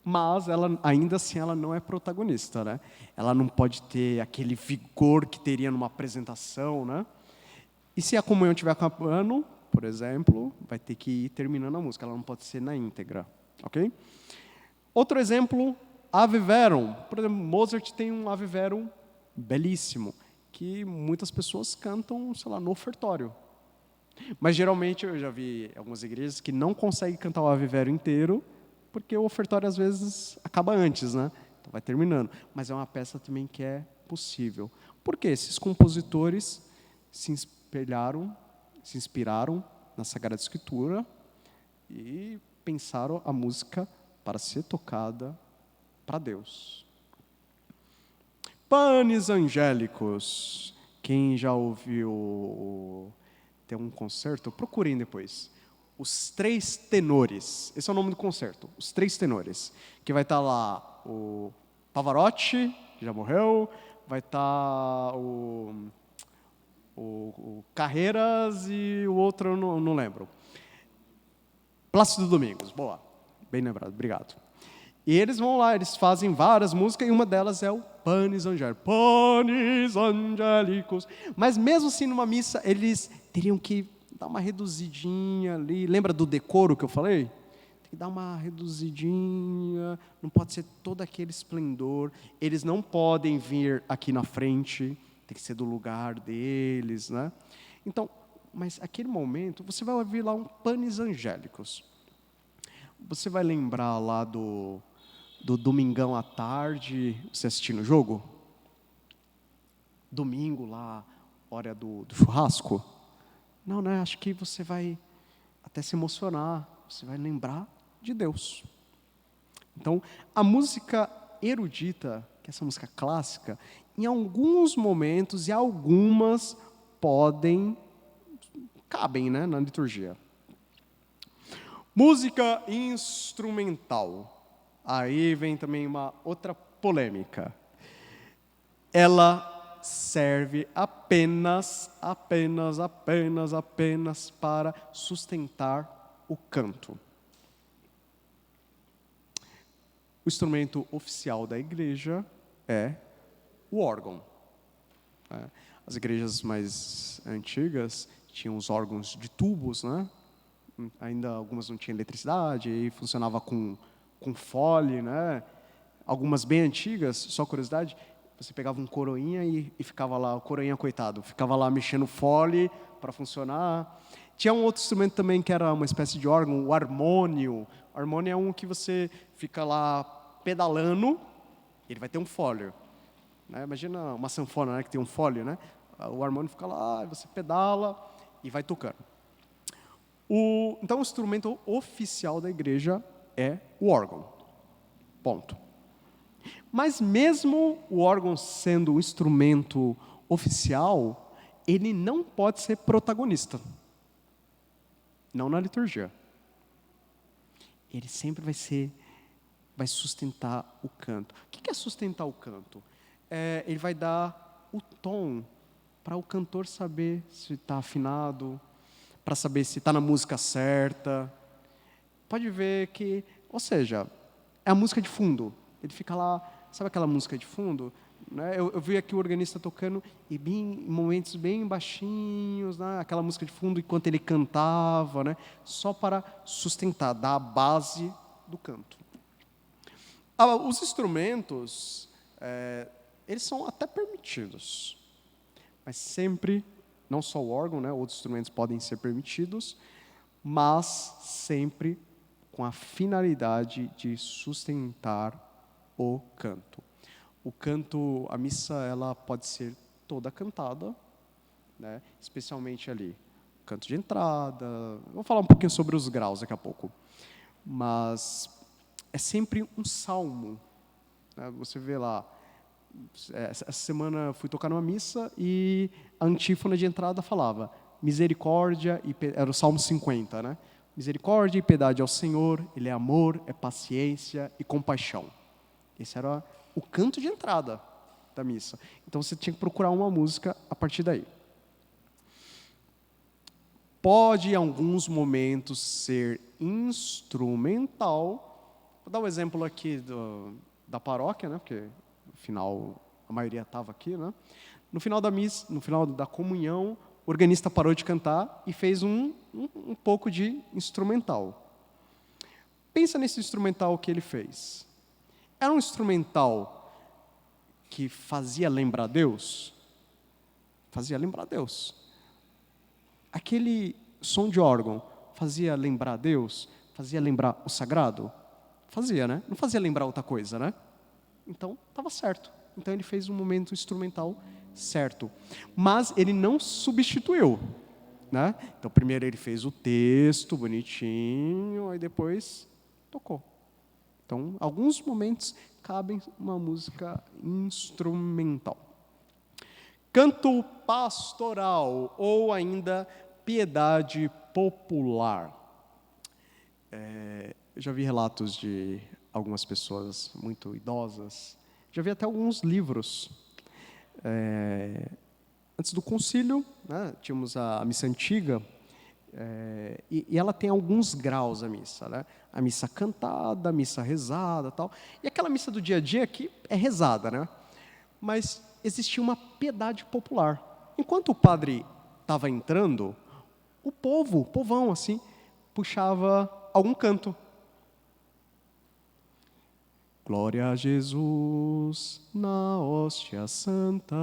Mas ela, ainda assim ela não é protagonista, né? Ela não pode ter aquele vigor que teria numa apresentação, né? E se a comunhão estiver acabando, por exemplo, vai ter que ir terminando a música, ela não pode ser na íntegra, ok? Outro exemplo, Ave Verum. Por exemplo, Mozart tem um Ave Verum belíssimo, que muitas pessoas cantam, sei lá, no ofertório. Mas geralmente eu já vi algumas igrejas que não conseguem cantar o Ave Verum inteiro, porque o ofertório às vezes acaba antes, né? Então vai terminando. Mas é uma peça também que é possível. Porque esses compositores se inspiraram na Sagrada Escritura e pensaram a música para ser tocada para Deus. Panis angélicos. Quem já ouviu ter um concerto, procurem depois. Os Três Tenores. Esse é o nome do concerto. Os Três Tenores. Que vai estar lá o Pavarotti, que já morreu. Vai estar o Carreiras e o outro eu não lembro. Plácido Domingos. Boa. Bem lembrado. Obrigado. E eles vão lá, eles fazem várias músicas e uma delas é o Panis Angélicos. Panis Angélicos. Mas mesmo assim, numa missa, eles teriam que dar uma reduzidinha ali. Lembra do decoro que eu falei? Tem que dar uma reduzidinha, não pode ser todo aquele esplendor. Eles não podem vir aqui na frente, tem que ser do lugar deles, né? Então, mas aquele momento, você vai ouvir lá um Panis Angélicos. Você vai lembrar lá do domingão à tarde, você assistindo o jogo? Domingo lá, hora do churrasco? Não, né? Acho que você vai até se emocionar, você vai lembrar de Deus. Então, a música erudita, que é essa música clássica, em alguns momentos e algumas cabem, né, na liturgia. Música instrumental. Aí vem também uma outra polêmica. Ela serve apenas para sustentar o canto. O instrumento oficial da igreja é o órgão. As igrejas mais antigas tinham os órgãos de tubos, né? Ainda algumas não tinham eletricidade, e funcionava com fole, né? Algumas bem antigas, só curiosidade, você pegava um coroinha e ficava lá, o coroinha coitado, ficava lá mexendo o fole para funcionar. Tinha um outro instrumento também que era uma espécie de órgão, o harmônio. O harmônio é um que você fica lá pedalando, ele vai ter um fole. Né? Imagina uma sanfona, né, que tem um fole, né? O harmônio fica lá, você pedala e vai tocando. Então, o instrumento oficial da igreja é o órgão. Ponto. Mas mesmo o órgão sendo o instrumento oficial, ele não pode ser protagonista. Não na liturgia. Ele sempre vai sustentar o canto. O que é sustentar o canto? Ele vai dar o tom para o cantor saber se está afinado, para saber se está na música certa. Pode ver que, ou seja, é a música de fundo. Ele fica lá, sabe aquela música de fundo? Né? Eu vi aqui o organista tocando e em momentos bem baixinhos, né? Aquela música de fundo enquanto ele cantava, né? Só para sustentar, dar a base do canto. Os instrumentos, eles são até permitidos, mas sempre, não só o órgão, né? Outros instrumentos podem ser permitidos, mas sempre com a finalidade de sustentar o canto. O canto, a missa, ela pode ser toda cantada, né? Especialmente ali, canto de entrada. Vou falar um pouquinho sobre os graus daqui a pouco. Mas é sempre um salmo. Né? Você vê lá, essa semana eu fui tocar numa missa e a antífona de entrada falava misericórdia, era o Salmo 50, né? Misericórdia e piedade ao Senhor, Ele é amor, é paciência e compaixão. Esse era o canto de entrada da missa. Então você tinha que procurar uma música a partir daí. Pode, em alguns momentos, ser instrumental. Vou dar um exemplo aqui da paróquia, né? Porque no final a maioria estava aqui, né? No final da missa, no final da comunhão, o organista parou de cantar e fez um pouco de instrumental. Pensa nesse instrumental que ele fez. Era um instrumental que fazia lembrar Deus? Fazia lembrar Deus. Aquele som de órgão fazia lembrar Deus? Fazia lembrar o sagrado? Fazia, né? Não fazia lembrar outra coisa, né? Então, estava certo. Então, ele fez um momento instrumental certo. Mas ele não substituiu, né? Então, primeiro ele fez o texto bonitinho, aí depois tocou. Então, alguns momentos cabem uma música instrumental. Canto pastoral, ou ainda piedade popular. Eu já vi relatos de algumas pessoas muito idosas, já vi até alguns livros. Antes do concílio, né, tínhamos a missa antiga, e ela tem alguns graus, a missa, né? A missa cantada, a missa rezada, tal. E aquela missa do dia a dia que é rezada, né? Mas existia uma piedade popular. Enquanto o padre estava entrando, o povão assim, puxava algum canto. Glória a Jesus na hóstia santa,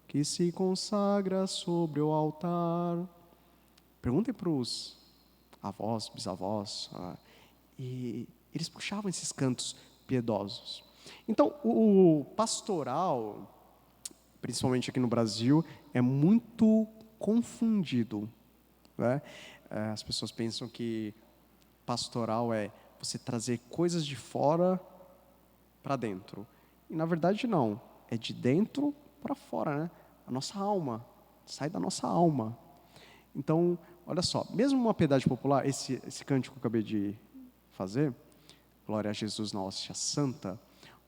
que se consagra sobre o altar. Perguntem para os avós, bisavós, e eles puxavam esses cantos piedosos. Então, o pastoral, principalmente aqui no Brasil, é muito confundido, né? As pessoas pensam que pastoral é você trazer coisas de fora para dentro. E, na verdade, não. É de dentro para fora, né? A nossa alma. Sai da nossa alma. Então, olha só, mesmo uma piedade popular, esse cântico que eu acabei de fazer, Glória a Jesus na hóstia santa,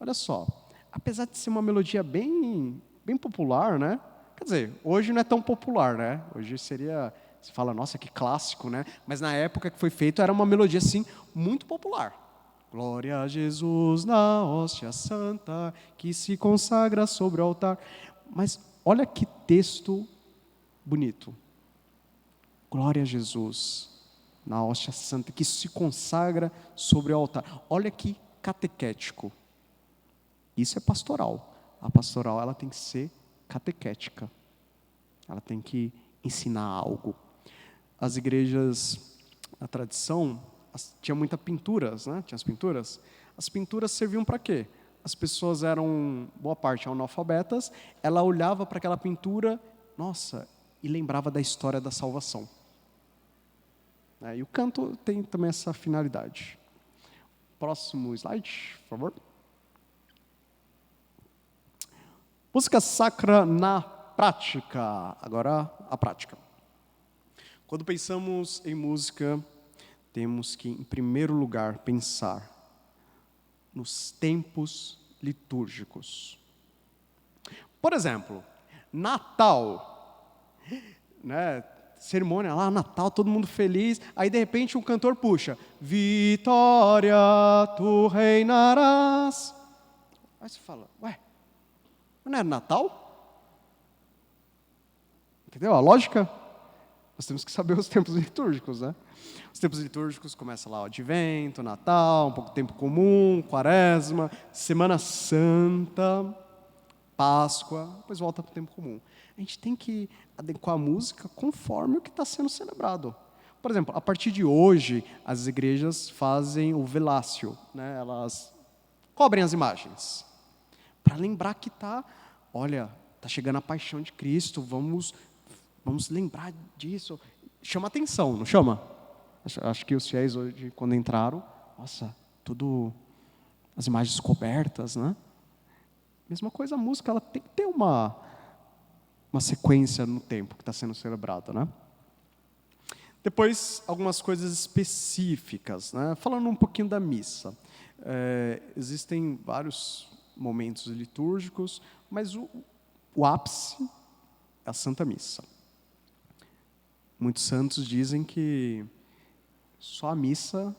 olha só, apesar de ser uma melodia bem popular, né? Quer dizer, hoje não é tão popular, né? Hoje seria, você fala, nossa, que clássico, né? Mas na época que foi feito, era uma melodia, assim, muito popular. Glória a Jesus na hóstia santa, que se consagra sobre o altar. Mas olha que texto bonito. Glória a Jesus na hóstia santa, que se consagra sobre o altar. Olha que catequético. Isso é pastoral. A pastoral ela tem que ser catequética. Ela tem que ensinar algo. As igrejas, a tradição, tinha muitas pinturas, né? Tinha as pinturas. As pinturas serviam para quê? As pessoas eram, boa parte, analfabetas. Ela olhava para aquela pintura, nossa, e lembrava da história da salvação. E o canto tem também essa finalidade. Próximo slide, por favor. Música sacra na prática. Agora, a prática. Quando pensamos em música, temos que, em primeiro lugar, pensar nos tempos litúrgicos. Por exemplo, Natal, né? Cerimônia lá, Natal, todo mundo feliz, aí de repente um cantor puxa, Vitória, tu reinarás. Aí você fala, ué, não é Natal? Entendeu a lógica? Nós temos que saber os tempos litúrgicos, né? Os tempos litúrgicos começam lá o Advento, Natal, um pouco de tempo comum, Quaresma, Semana Santa, Páscoa, depois volta para o tempo comum. A gente tem que adequar a música conforme o que está sendo celebrado. Por exemplo, a partir de hoje, as igrejas fazem o velácio, né? Elas cobrem as imagens, para lembrar que está chegando a paixão de Cristo, vamos lembrar disso. Chama atenção, não chama? Acho que os fiéis hoje, quando entraram, nossa, tudo, as imagens cobertas, né? Mesma coisa, a música, ela tem que ter uma sequência no tempo que está sendo celebrada, né? Depois, algumas coisas específicas, né? Falando um pouquinho da missa. Existem vários momentos litúrgicos, mas o ápice é a Santa Missa. Muitos santos dizem que só a missa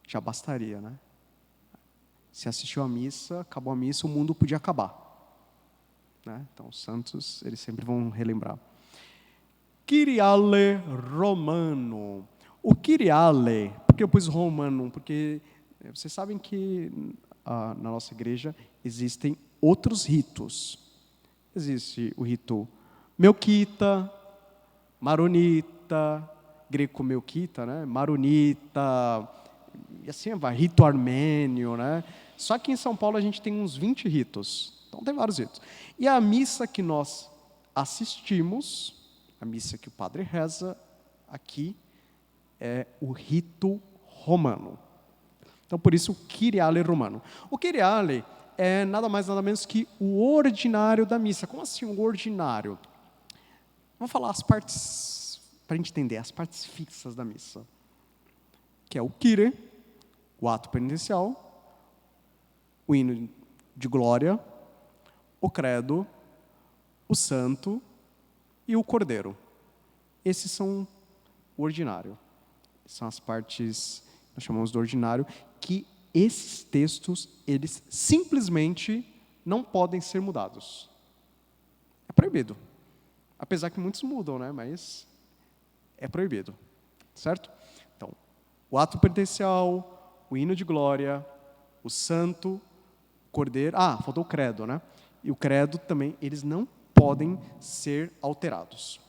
já bastaria, né? Se assistiu à missa, acabou a missa, o mundo podia acabar. Né? Então, os santos, eles sempre vão relembrar. Kyrie Romano. O Kyrie, por que eu pus Romano? Porque vocês sabem que na nossa igreja existem outros ritos. Existe o rito melquita, maronita, greco-melquita, né? Maronita, e assim vai, rito armênio, né? Só que em São Paulo a gente tem uns 20 ritos. Então tem vários ritos. E a missa que nós assistimos, a missa que o padre reza aqui, é o rito romano. Então por isso o Kyrie romano. O Kyrie é nada mais nada menos que o ordinário da missa. Como assim o ordinário? Vamos falar as partes, para a gente entender, as partes fixas da missa. Que é o Kyrie, o ato penitencial, o hino de glória, o credo, o santo e o cordeiro. Esses são o ordinário. São as partes, nós chamamos de ordinário, que esses textos, eles simplesmente não podem ser mudados. É proibido. Apesar que muitos mudam, né? Mas é proibido. Certo? Então, o ato penitencial, o hino de glória, o santo, o cordeiro... faltou o credo, né? E o credo também, eles não podem ser alterados.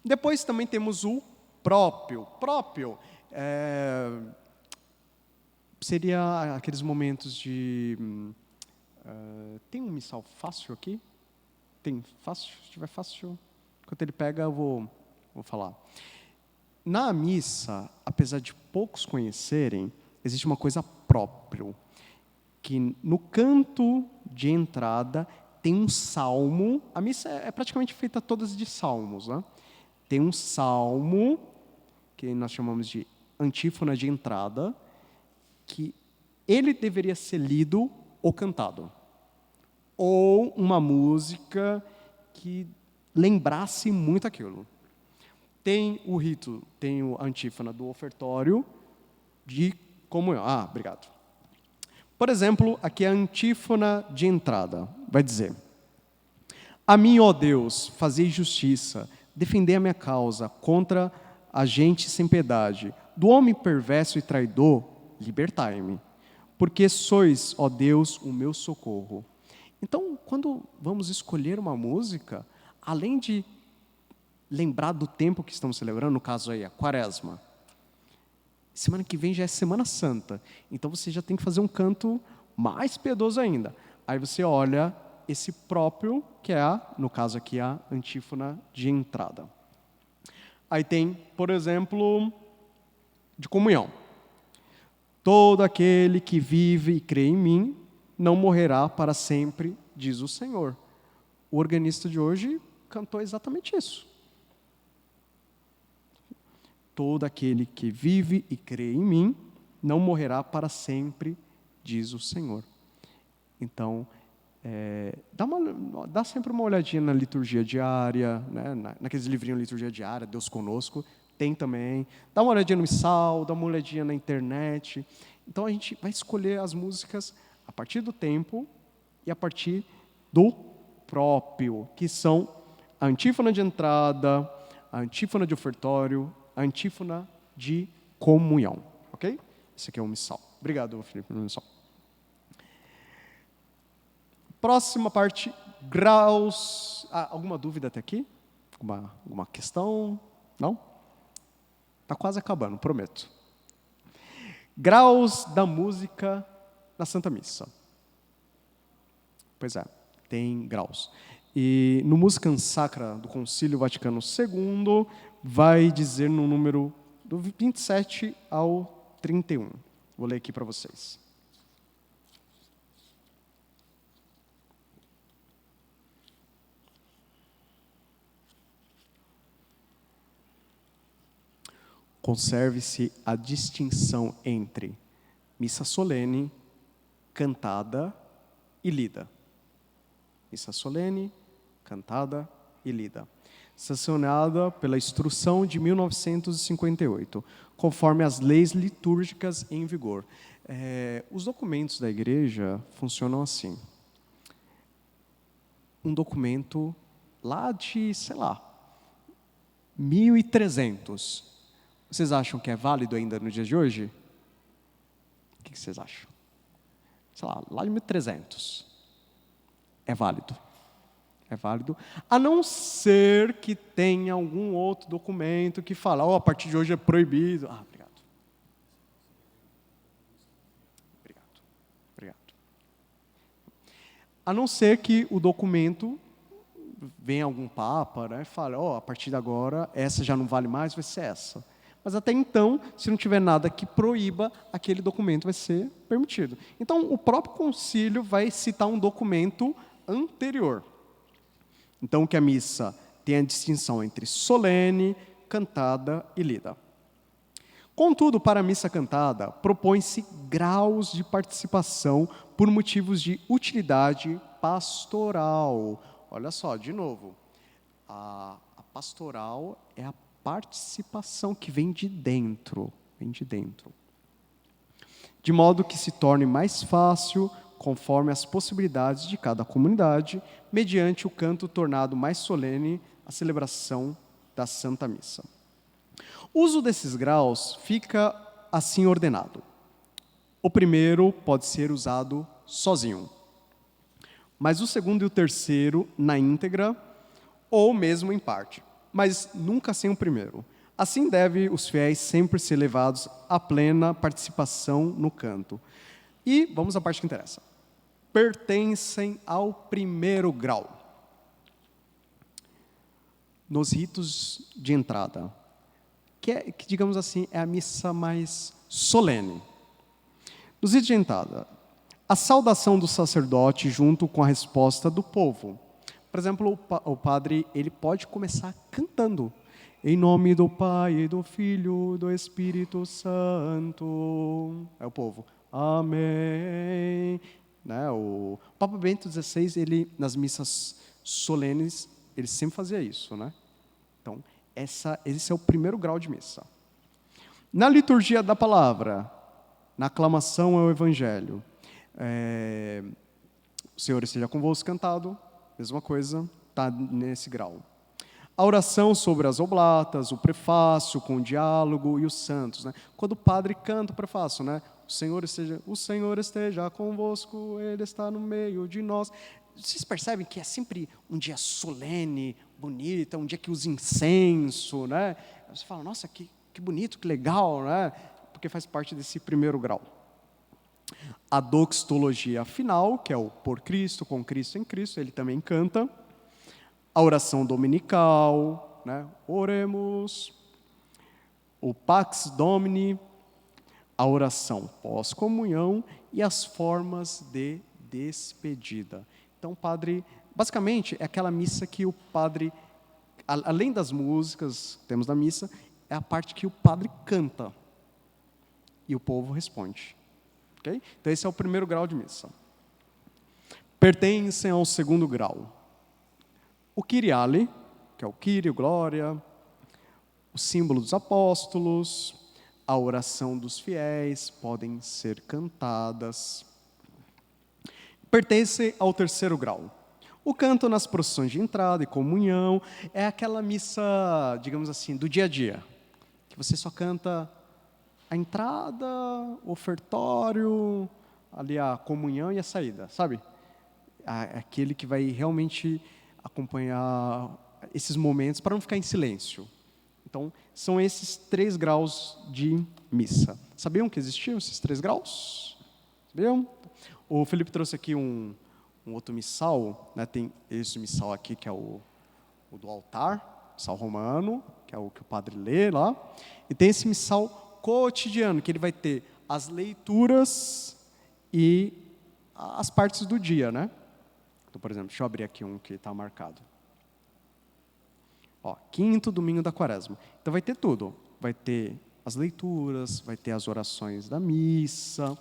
Depois também temos o próprio. Próprio seria aqueles momentos de... tem um missal fácil aqui? Tem fácil? Se tiver fácil, enquanto ele pega, eu vou falar. Na missa, apesar de poucos conhecerem, existe uma coisa própria, que no canto de entrada tem um salmo. A missa é praticamente feita todas de salmos, né? Tem um salmo, que nós chamamos de antífona de entrada, que ele deveria ser lido ou cantado. Ou uma música que lembrasse muito aquilo. Tem o rito, tem a antífona do ofertório de comunhão. Obrigado. Por exemplo, aqui é a antífona de entrada. Vai dizer: a mim, ó Deus, fazei justiça, defendei a minha causa contra a gente sem piedade. Do homem perverso e traidor, libertai-me. porque sois, ó Deus, o meu socorro. Então, quando vamos escolher uma música, além de lembrar do tempo que estamos celebrando, no caso aí, a Quaresma, semana que vem já é Semana Santa, então você já tem que fazer um canto mais piedoso ainda. Aí você olha esse próprio, que é, no caso aqui, a antífona de entrada. Aí tem, por exemplo, de comunhão. Todo aquele que vive e crê em mim, não morrerá para sempre, diz o Senhor. O organista de hoje cantou exatamente isso. Todo aquele que vive e crê em mim, não morrerá para sempre, diz o Senhor. Então, dá sempre uma olhadinha na liturgia diária, né? Naqueles livrinhos de liturgia diária, Deus Conosco, tem também. Dá uma olhadinha no missal, dá uma olhadinha na internet. Então, a gente vai escolher as músicas a partir do tempo e a partir do próprio, que são a antífona de entrada, a antífona de ofertório, a antífona de comunhão. Ok? Esse aqui é o missal. Obrigado, Felipe, pelo missal. Próxima parte, graus. Alguma dúvida até aqui? Alguma questão? Não? Está quase acabando, prometo. Graus da música na Santa Missa. Pois é, tem graus. E no Música Sacra do Concílio Vaticano II, vai dizer no número do 27 ao 31. Vou ler aqui para vocês. Conserve-se a distinção entre missa solene, cantada e lida. Missa solene, cantada e lida. Sancionada pela Instrução de 1958, conforme as leis litúrgicas em vigor. Os documentos da igreja funcionam assim. Um documento lá de, 1300. Vocês acham que é válido ainda no dia de hoje? O que vocês acham? Lá de 1300. É válido. É válido. A não ser que tenha algum outro documento que fala, a partir de hoje é proibido. Obrigado. Obrigado. A não ser que o documento venha algum papa, né, e fale, a partir de agora, essa já não vale mais, vai ser essa. Mas até então, se não tiver nada que proíba, aquele documento vai ser permitido. Então, o próprio concílio vai citar um documento anterior. Então, que a missa tem a distinção entre solene, cantada e lida. Contudo, para a missa cantada, propõe-se graus de participação por motivos de utilidade pastoral. Olha só, de novo, a pastoral é a participação que vem de dentro, de modo que se torne mais fácil, conforme as possibilidades de cada comunidade, mediante o canto tornado mais solene a celebração da Santa Missa. O uso desses graus fica assim ordenado. O primeiro pode ser usado sozinho, mas o segundo e o terceiro na íntegra, ou mesmo em parte, mas nunca sem o primeiro. Assim devem os fiéis sempre ser levados à plena participação no canto. E, vamos à parte que interessa. Pertencem ao primeiro grau. Nos ritos de entrada, que digamos assim, é a missa mais solene. Nos ritos de entrada, a saudação do sacerdote junto com a resposta do povo. Por exemplo, o padre ele pode começar cantando. Em nome do Pai, e do Filho, e do Espírito Santo. É o povo. Amém. Né? O Papa Bento XVI, ele, nas missas solenes, ele sempre fazia isso. Né? Então, esse é o primeiro grau de missa. Na liturgia da palavra, na aclamação ao Evangelho, o Senhor esteja convosco cantado, mesma coisa, está nesse grau. A oração sobre as oblatas, o prefácio com o diálogo e os santos, né? Quando o padre canta o prefácio, né? O Senhor esteja convosco, Ele está no meio de nós. Vocês percebem que é sempre um dia solene, bonito, um dia que usa incenso, né? Você fala, nossa, que bonito, que legal, né? Porque faz parte desse primeiro grau. A doxologia final, que é o por Cristo, com Cristo em Cristo, ele também canta. A oração dominical, né? Oremos. O Pax Domini, a oração pós-comunhão e as formas de despedida. Então, o padre, basicamente, é aquela missa que o padre, além das músicas que temos na missa, é a parte que o padre canta e o povo responde. Okay? Então, esse é o primeiro grau de missa. Pertencem ao segundo grau o Kyriale, que é o Kyrie, glória, o símbolo dos apóstolos, a oração dos fiéis, podem ser cantadas. Pertence ao terceiro grau. O canto nas procissões de entrada e comunhão é aquela missa, digamos assim, do dia a dia, que você só canta a entrada, o ofertório, ali a comunhão e a saída, sabe? Aquele que vai realmente acompanhar esses momentos para não ficar em silêncio. Então, são esses 3 graus de missa. Sabiam que existiam esses 3 graus? Sabiam? O Felipe trouxe aqui um outro missal, né? Tem esse missal aqui, que é o do altar, missal romano, que é o que o padre lê lá. E tem esse missal cotidiano, que ele vai ter as leituras e as partes do dia, né? Então, por exemplo, deixa eu abrir aqui um que está marcado. Ó, 5º domingo da quaresma. Então vai ter tudo. Vai ter as leituras, vai ter as orações da missa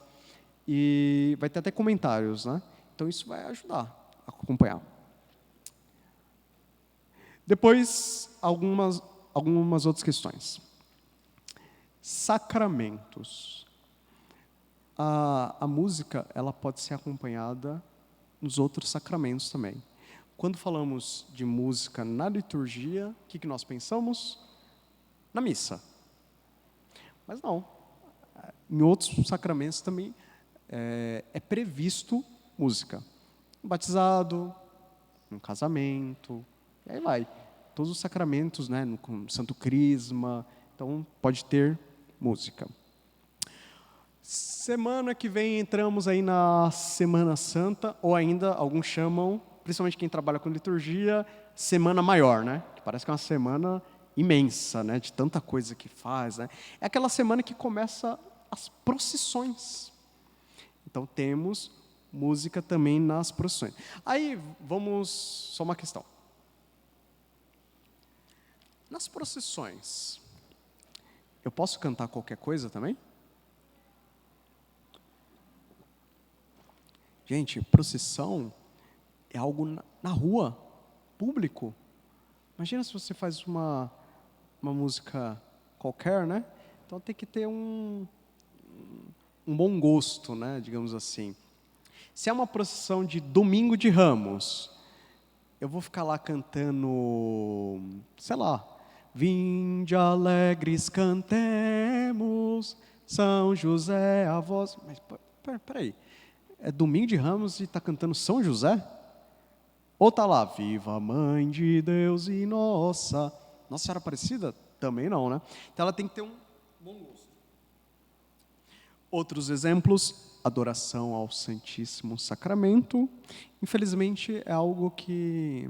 e vai ter até comentários, né? Então isso vai ajudar a acompanhar. Depois, algumas outras questões. Sacramentos. A música, ela pode ser acompanhada nos outros sacramentos também. Quando falamos de música na liturgia, o que nós pensamos? Na missa. Mas não. Em outros sacramentos também é previsto música. No batizado, no casamento, e aí vai. Todos os sacramentos, né, no Santo Crisma, então pode ter música. Semana que vem entramos aí na Semana Santa, ou ainda alguns chamam, principalmente quem trabalha com liturgia, Semana Maior, né? Que parece que é uma semana imensa, né? De tanta coisa que faz, né? É aquela semana que começa as procissões. Então temos música também nas procissões. Aí vamos, só uma questão. Nas procissões, eu posso cantar qualquer coisa também? Gente, procissão é algo na rua, público. Imagina se você faz uma música qualquer, né? Então tem que ter um bom gosto, né? Digamos assim. Se é uma procissão de Domingo de Ramos, eu vou ficar lá cantando, sei lá, vinde alegres cantemos, São José a voz. Mas peraí. É Domingo de Ramos e está cantando São José? Ou está lá, viva a Mãe de Deus e Nossa Senhora Aparecida? Também não, né? Então ela tem que ter um bom gosto. Outros exemplos, adoração ao Santíssimo Sacramento. Infelizmente é algo que,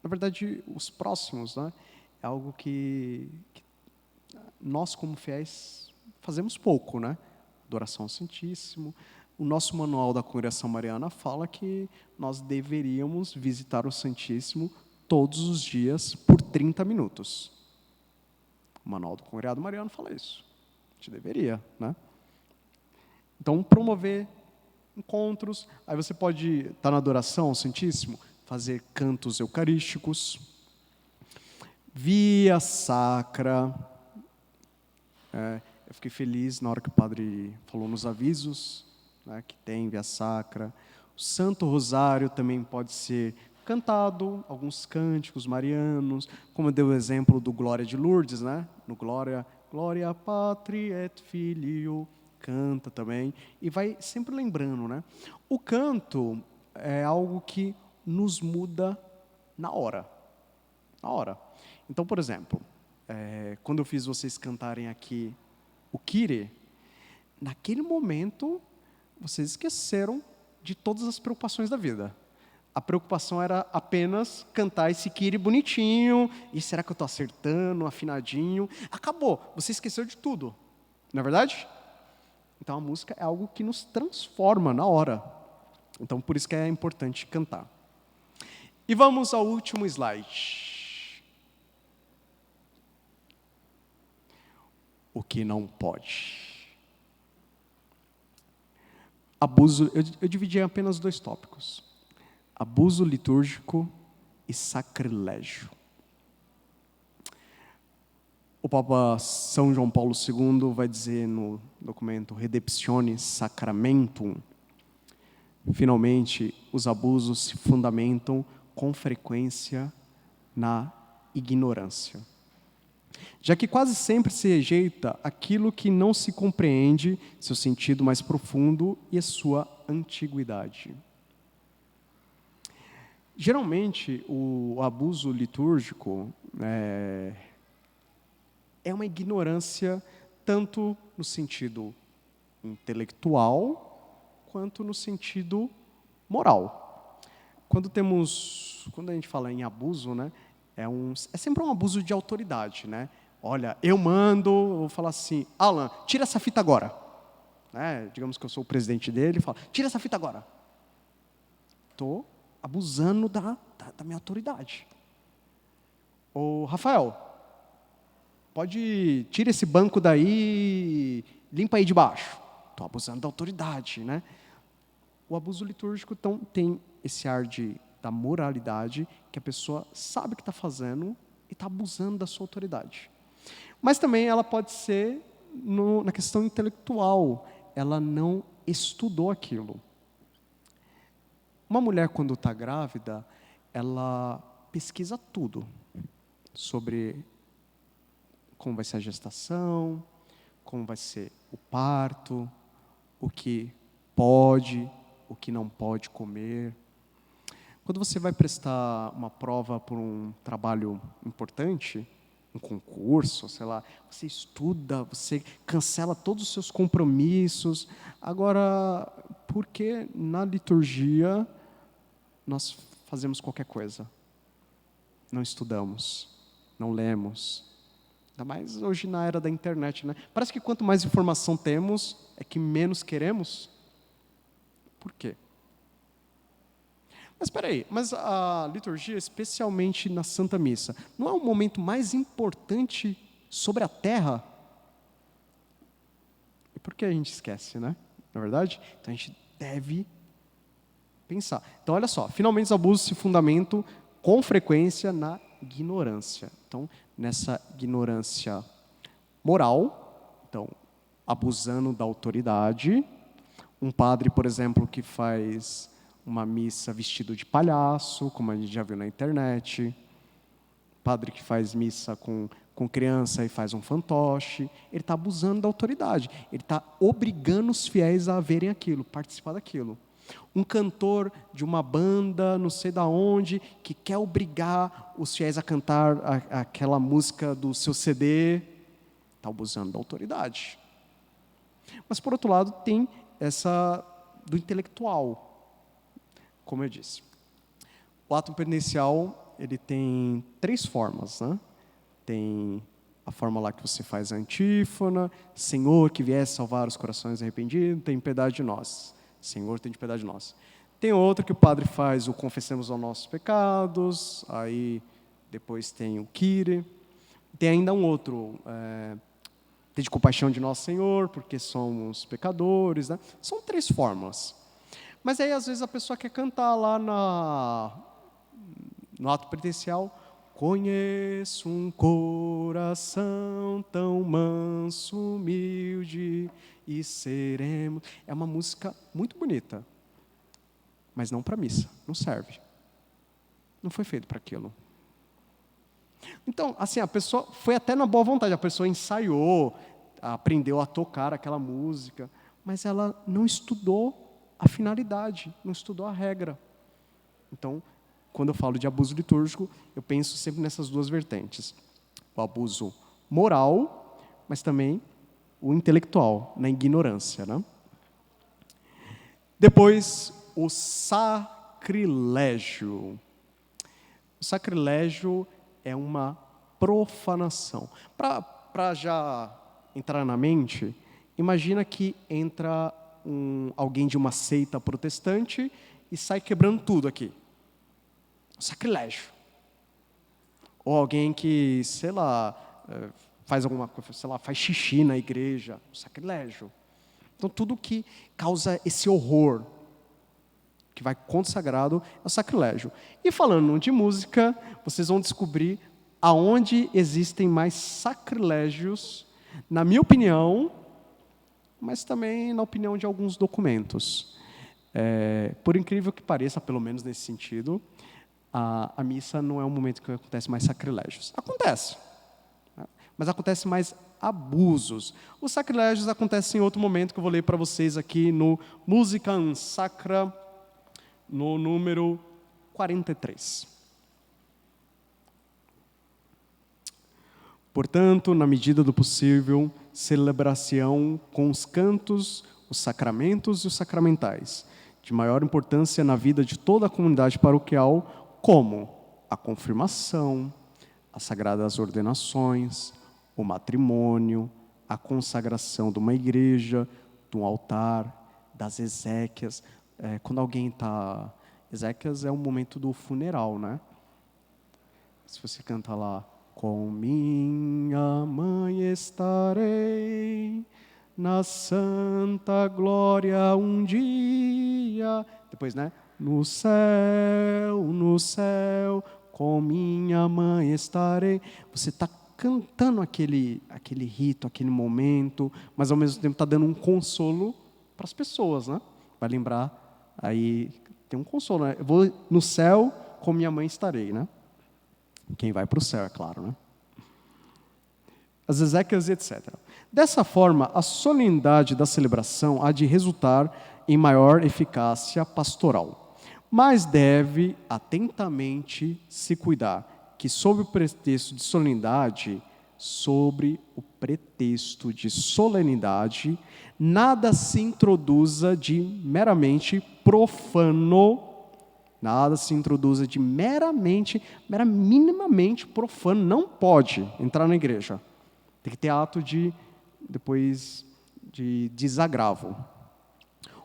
na verdade, os próximos, né? É algo que nós como fiéis fazemos pouco, né? Adoração ao Santíssimo. O nosso manual da Congregação Mariana fala que nós deveríamos visitar o Santíssimo todos os dias por 30 minutos. O manual do Congregado Mariano fala isso. A gente deveria, né? Então, promover encontros. Aí você pode estar na adoração ao Santíssimo, fazer cantos eucarísticos. Via sacra. Eu fiquei feliz na hora que o padre falou nos avisos, né, que tem via sacra. O Santo Rosário também pode ser cantado alguns cânticos marianos, como deu o exemplo do Glória de Lourdes, né? No Glória, Glória Patri et Filio, canta também, e vai sempre lembrando, né? O canto é algo que nos muda na hora. Na hora. Então, por exemplo, quando eu fiz vocês cantarem aqui o Kyrie, naquele momento, vocês esqueceram de todas as preocupações da vida. A preocupação era apenas cantar esse Kyrie bonitinho, e será que eu estou acertando, afinadinho? Acabou, você esqueceu de tudo, não é verdade? Então a música é algo que nos transforma na hora. Então por isso que é importante cantar. E vamos ao último slide. O que não pode. Abuso, eu dividi em apenas 2 tópicos. Abuso litúrgico e sacrilégio. O Papa São João Paulo II vai dizer no documento Redemptione Sacramentum, finalmente, os abusos se fundamentam com frequência na ignorância. Já que quase sempre se rejeita aquilo que não se compreende, seu sentido mais profundo e a sua antiguidade. Geralmente, o abuso litúrgico é uma ignorância tanto no sentido intelectual quanto no sentido moral. Quando a gente fala em abuso, né, é sempre um abuso de autoridade, né? Olha, eu mando, eu vou falar assim, Alan, tira essa fita agora. Né? Digamos que eu sou o presidente dele, e falo, tira essa fita agora. Estou abusando da minha autoridade. Ô, Rafael, tira esse banco daí, limpa aí de baixo. Estou abusando da autoridade, né? O abuso litúrgico, então, tem esse ar da moralidade, que a pessoa sabe o que está fazendo e está abusando da sua autoridade. Mas também ela pode ser na questão intelectual, ela não estudou aquilo. Uma mulher, quando está grávida, ela pesquisa tudo sobre como vai ser a gestação, como vai ser o parto, o que pode, o que não pode comer. Quando você vai prestar uma prova por um trabalho importante, um concurso, sei lá, você estuda, você cancela todos os seus compromissos. Agora, por que na liturgia nós fazemos qualquer coisa? Não estudamos, não lemos. Ainda mais hoje na era da internet, né? Parece que quanto mais informação temos, é que menos queremos. Por quê? Mas espera aí, a liturgia, especialmente na Santa Missa, não é o momento mais importante sobre a terra? E por que a gente esquece, né? Não é verdade? Então a gente deve pensar. Então olha só, finalmente os abusos se fundamentam com frequência na ignorância. Então, nessa ignorância moral, então, abusando da autoridade, um padre, por exemplo, que faz uma missa vestido de palhaço, como a gente já viu na internet, padre que faz missa com criança e faz um fantoche, ele está abusando da autoridade, ele está obrigando os fiéis a verem aquilo, participar daquilo. Um cantor de uma banda, não sei da onde, que quer obrigar os fiéis a cantar aquela música do seu CD, está abusando da autoridade. Mas, por outro lado, tem essa do intelectual, como eu disse. O ato penitencial, ele tem 3 formas, né? Tem a forma lá que você faz a antífona, Senhor, que viesse salvar os corações arrependidos, tem piedade de nós. Senhor, tem piedade de nós. Tem outra que o padre faz o confessemos aos nossos pecados, aí depois tem o Kyrie. Tem ainda um outro, tem de compaixão de nosso Senhor, porque somos pecadores, né? São 3 formas. Mas aí, às vezes, a pessoa quer cantar lá no ato penitencial, conheço um coração tão manso, humilde e sereno. É uma música muito bonita, mas não para missa, não serve. Não foi feito para aquilo. Então, assim, a pessoa foi até na boa vontade, a pessoa ensaiou, aprendeu a tocar aquela música, mas ela não estudou a finalidade, não estudou a regra. Então, quando eu falo de abuso litúrgico, eu penso sempre nessas duas vertentes. O abuso moral, mas também o intelectual, na ignorância, né? Depois, o sacrilégio. O sacrilégio é uma profanação. Para já entrar na mente, imagina que entra alguém de uma seita protestante e sai quebrando tudo aqui. Sacrilégio. Ou alguém que, sei lá, faz alguma coisa, sei lá, faz xixi na igreja. Sacrilégio. Então, tudo que causa esse horror, que vai contra o sagrado, é o sacrilégio. E falando de música, vocês vão descobrir aonde existem mais sacrilégios, na minha opinião, mas também na opinião de alguns documentos. Por incrível que pareça, pelo menos nesse sentido, a missa não é um momento que acontece mais sacrilégios. Acontece, né? Mas acontece mais abusos. Os sacrilégios acontecem em outro momento que eu vou ler para vocês aqui no Música Sacra, no número 43. Portanto, na medida do possível, celebração com os cantos, os sacramentos e os sacramentais, de maior importância na vida de toda a comunidade paroquial, como a confirmação, as sagradas ordenações, o matrimônio, a consagração de uma igreja, de um altar, das exéquias. Quando alguém está... Exéquias é o momento do funeral, né? Se você canta lá, com minha mãe estarei, na santa glória um dia. Depois, né? No céu, com minha mãe estarei. Você está cantando aquele rito, aquele momento, mas ao mesmo tempo está dando um consolo para as pessoas, né? Vai lembrar, aí tem um consolo, né? Eu vou no céu, com minha mãe estarei, né? Quem vai para o céu, é claro, né? As exéquias, etc. Dessa forma, a solenidade da celebração há de resultar em maior eficácia pastoral, mas deve atentamente se cuidar que, sob o pretexto de solenidade, nada se introduza de meramente profano, minimamente profano, não pode entrar na igreja. Tem que ter ato de desagravo,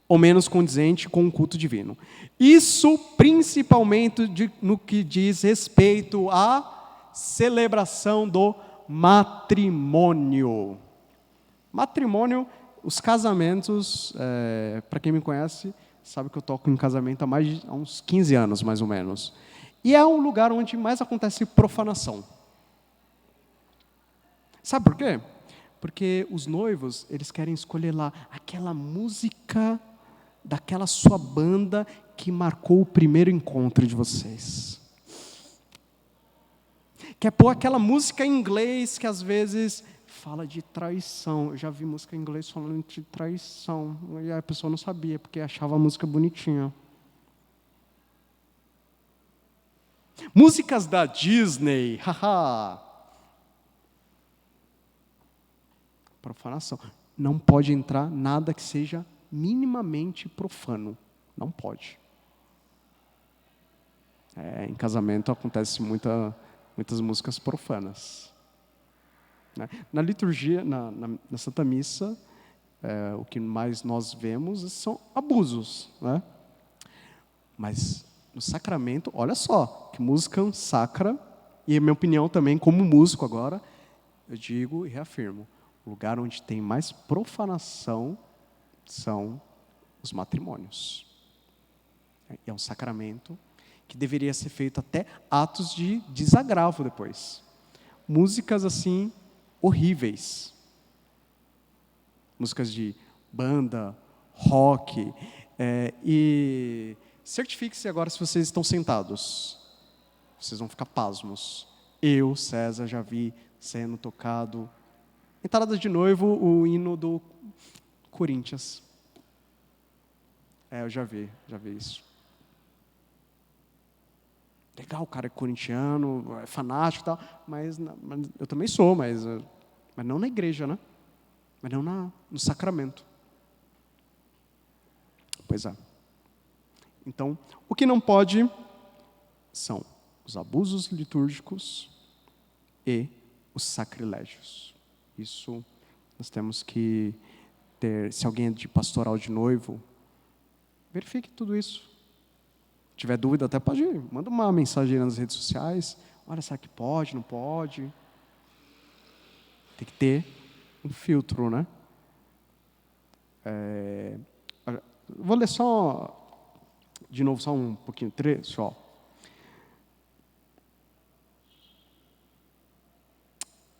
ou menos condizente com o culto divino. Isso principalmente no que diz respeito à celebração do matrimônio. Matrimônio, os casamentos, para quem me conhece, sabe que eu toco em casamento há uns 15 anos, mais ou menos. E é um lugar onde mais acontece profanação. Sabe por quê? Porque os noivos, eles querem escolher lá aquela música daquela sua banda que marcou o primeiro encontro de vocês. Quer pôr aquela música em inglês que às vezes fala de traição. Eu já vi música em inglês falando de traição. E a pessoa não sabia, porque achava a música bonitinha. Músicas da Disney, haha. Profanação. Não pode entrar nada que seja minimamente profano. Não pode. Em casamento acontece muitas músicas profanas. Na liturgia, na Santa Missa, o que mais nós vemos são abusos, né? Mas no sacramento, olha só, que música sacra, e a minha opinião também, como músico agora, eu digo e reafirmo, o lugar onde tem mais profanação são os matrimônios. É um sacramento que deveria ser feito até atos de desagravo depois. Músicas assim, horríveis. Músicas de banda, rock. E certifique-se agora se vocês estão sentados. Vocês vão ficar pasmos. Eu, César, já vi sendo tocado, entrada de noivo, o hino do Corinthians. Eu já vi isso. Legal, o cara é corintiano, é fanático e tal, mas eu também sou, mas não na igreja, né? Mas não no sacramento. Pois é. Então, o que não pode são os abusos litúrgicos e os sacrilégios. Isso nós temos que ter, se alguém é de pastoral de noivo, verifique tudo isso. Se tiver dúvida, até pode, manda uma mensagem nas redes sociais. Olha, será que pode, não pode? Tem que ter um filtro, né? Vou ler de novo, só um pouquinho, trecho, ó.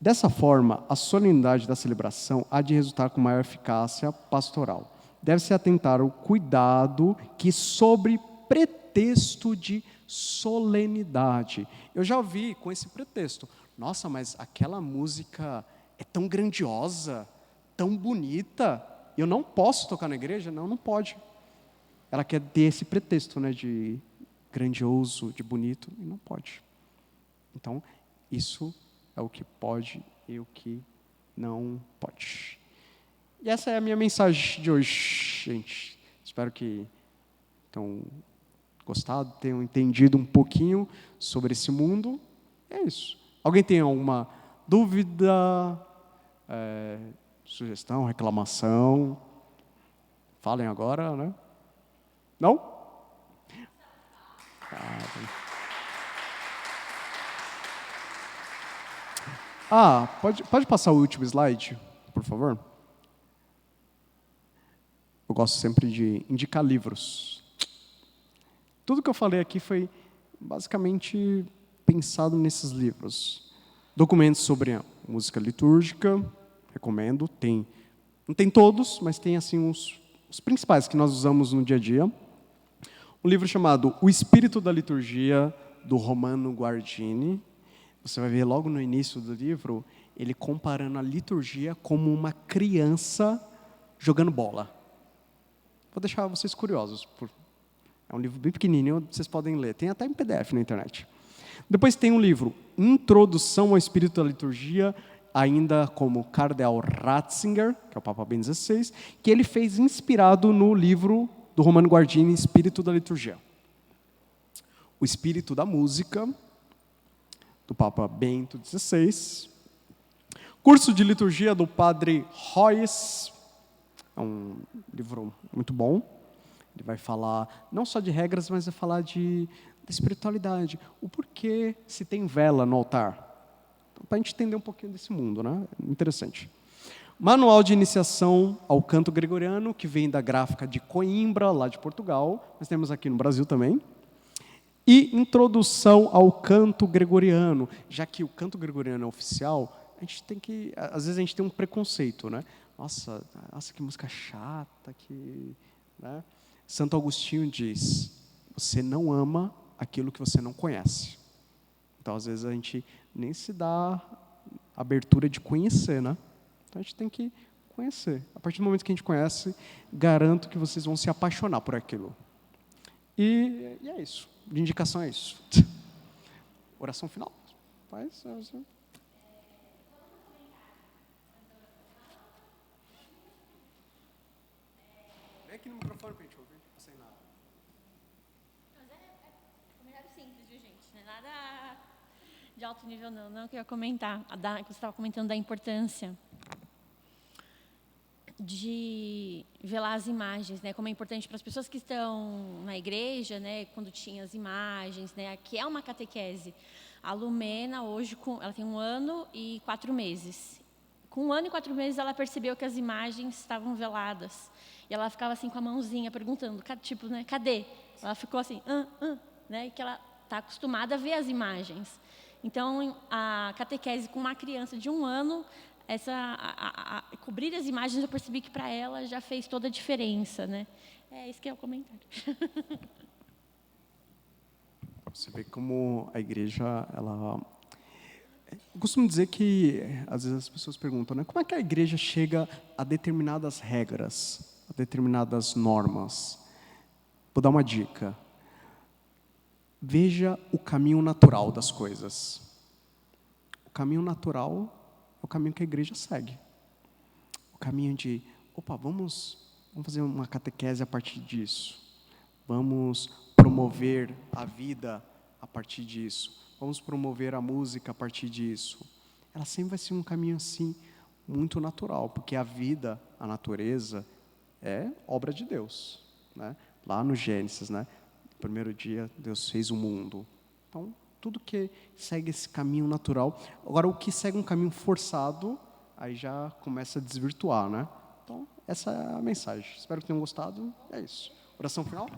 Dessa forma, a solenidade da celebração há de resultar com maior eficácia pastoral. Deve-se atentar ao cuidado que, sobre pretexto de solenidade. Eu já ouvi com esse pretexto. Nossa, mas aquela música é tão grandiosa, tão bonita, eu não posso tocar na igreja? Não pode. Ela quer ter esse pretexto, né, de grandioso, de bonito, e não pode. Então, isso é o que pode e o que não pode. E essa é a minha mensagem de hoje, gente. Espero que tenham gostado, tenham entendido um pouquinho sobre esse mundo. É isso. Alguém tem alguma dúvida, sugestão, reclamação? Falem agora, né? Não? Pode passar o último slide, por favor? Eu gosto sempre de indicar livros. Tudo que eu falei aqui foi basicamente pensado nesses livros. Documentos sobre a música litúrgica, recomendo. Não tem todos, mas tem assim os principais que nós usamos no dia a dia. Um livro chamado O Espírito da Liturgia, do Romano Guardini. Você vai ver logo no início do livro, ele comparando a liturgia como uma criança jogando bola. Vou deixar vocês curiosos. É um livro bem pequenininho, vocês podem ler. Tem até em PDF na internet. Depois tem um livro, Introdução ao Espírito da Liturgia, ainda como Cardeal Ratzinger, que é o Papa Bento XVI, que ele fez inspirado no livro do Romano Guardini, Espírito da Liturgia. O Espírito da Música, do Papa Bento XVI. Curso de Liturgia do Padre Royce, é um livro muito bom. Ele vai falar não só de regras, mas vai falar da espiritualidade. O porquê se tem vela no altar. Então, para a gente entender um pouquinho desse mundo, né? Interessante. Manual de Iniciação ao Canto Gregoriano, que vem da gráfica de Coimbra, lá de Portugal. Nós temos aqui no Brasil também. E Introdução ao Canto Gregoriano. Já que o canto gregoriano é oficial, a gente tem que... Às vezes a gente tem um preconceito, né? Nossa, que música chata, né? Santo Agostinho diz, você não ama aquilo que você não conhece. Então, às vezes, a gente nem se dá abertura de conhecer, né? Então, a gente tem que conhecer. A partir do momento que a gente conhece, garanto que vocês vão se apaixonar por aquilo. E é isso. De indicação é isso. Oração final. Faz. Vem aqui no microfone para a gente ouvir, sem nada. Mas é comentário simples, viu, gente? Não é nada de alto nível, não. Não que eu ia comentar. Que você estava comentando da importância de velar as imagens, né? Como é importante para as pessoas que estão na igreja, né? Quando tinha as imagens, né? Que é uma catequese. A Lumena, hoje, ela tem 1 ano e 4 meses. Com 1 ano e 4 meses, ela percebeu que as imagens estavam veladas. E ela ficava assim com a mãozinha, perguntando, tipo, né? Cadê? Ela ficou assim, né? Que ela está acostumada a ver as imagens. Então, a catequese com uma criança de 1 ano, cobrir as imagens, eu percebi que para ela já fez toda a diferença, né? Esse que é o comentário. Você vê como a igreja, ela... Eu costumo dizer que, às vezes as pessoas perguntam, né, como é que a igreja chega a determinadas regras, a determinadas normas? Vou dar uma dica. Veja o caminho natural das coisas. O caminho natural é o caminho que a igreja segue. O caminho de, opa, vamos fazer uma catequese a partir disso. Vamos promover a vida a partir disso. Vamos promover a música a partir disso. Ela sempre vai ser um caminho assim, muito natural, porque a vida, a natureza, é obra de Deus, né? Lá no Gênesis, né? No primeiro dia, Deus fez o mundo. Então, tudo que segue esse caminho natural. Agora, o que segue um caminho forçado, aí já começa a desvirtuar, né? Então, essa é a mensagem. Espero que tenham gostado. É isso. Oração final?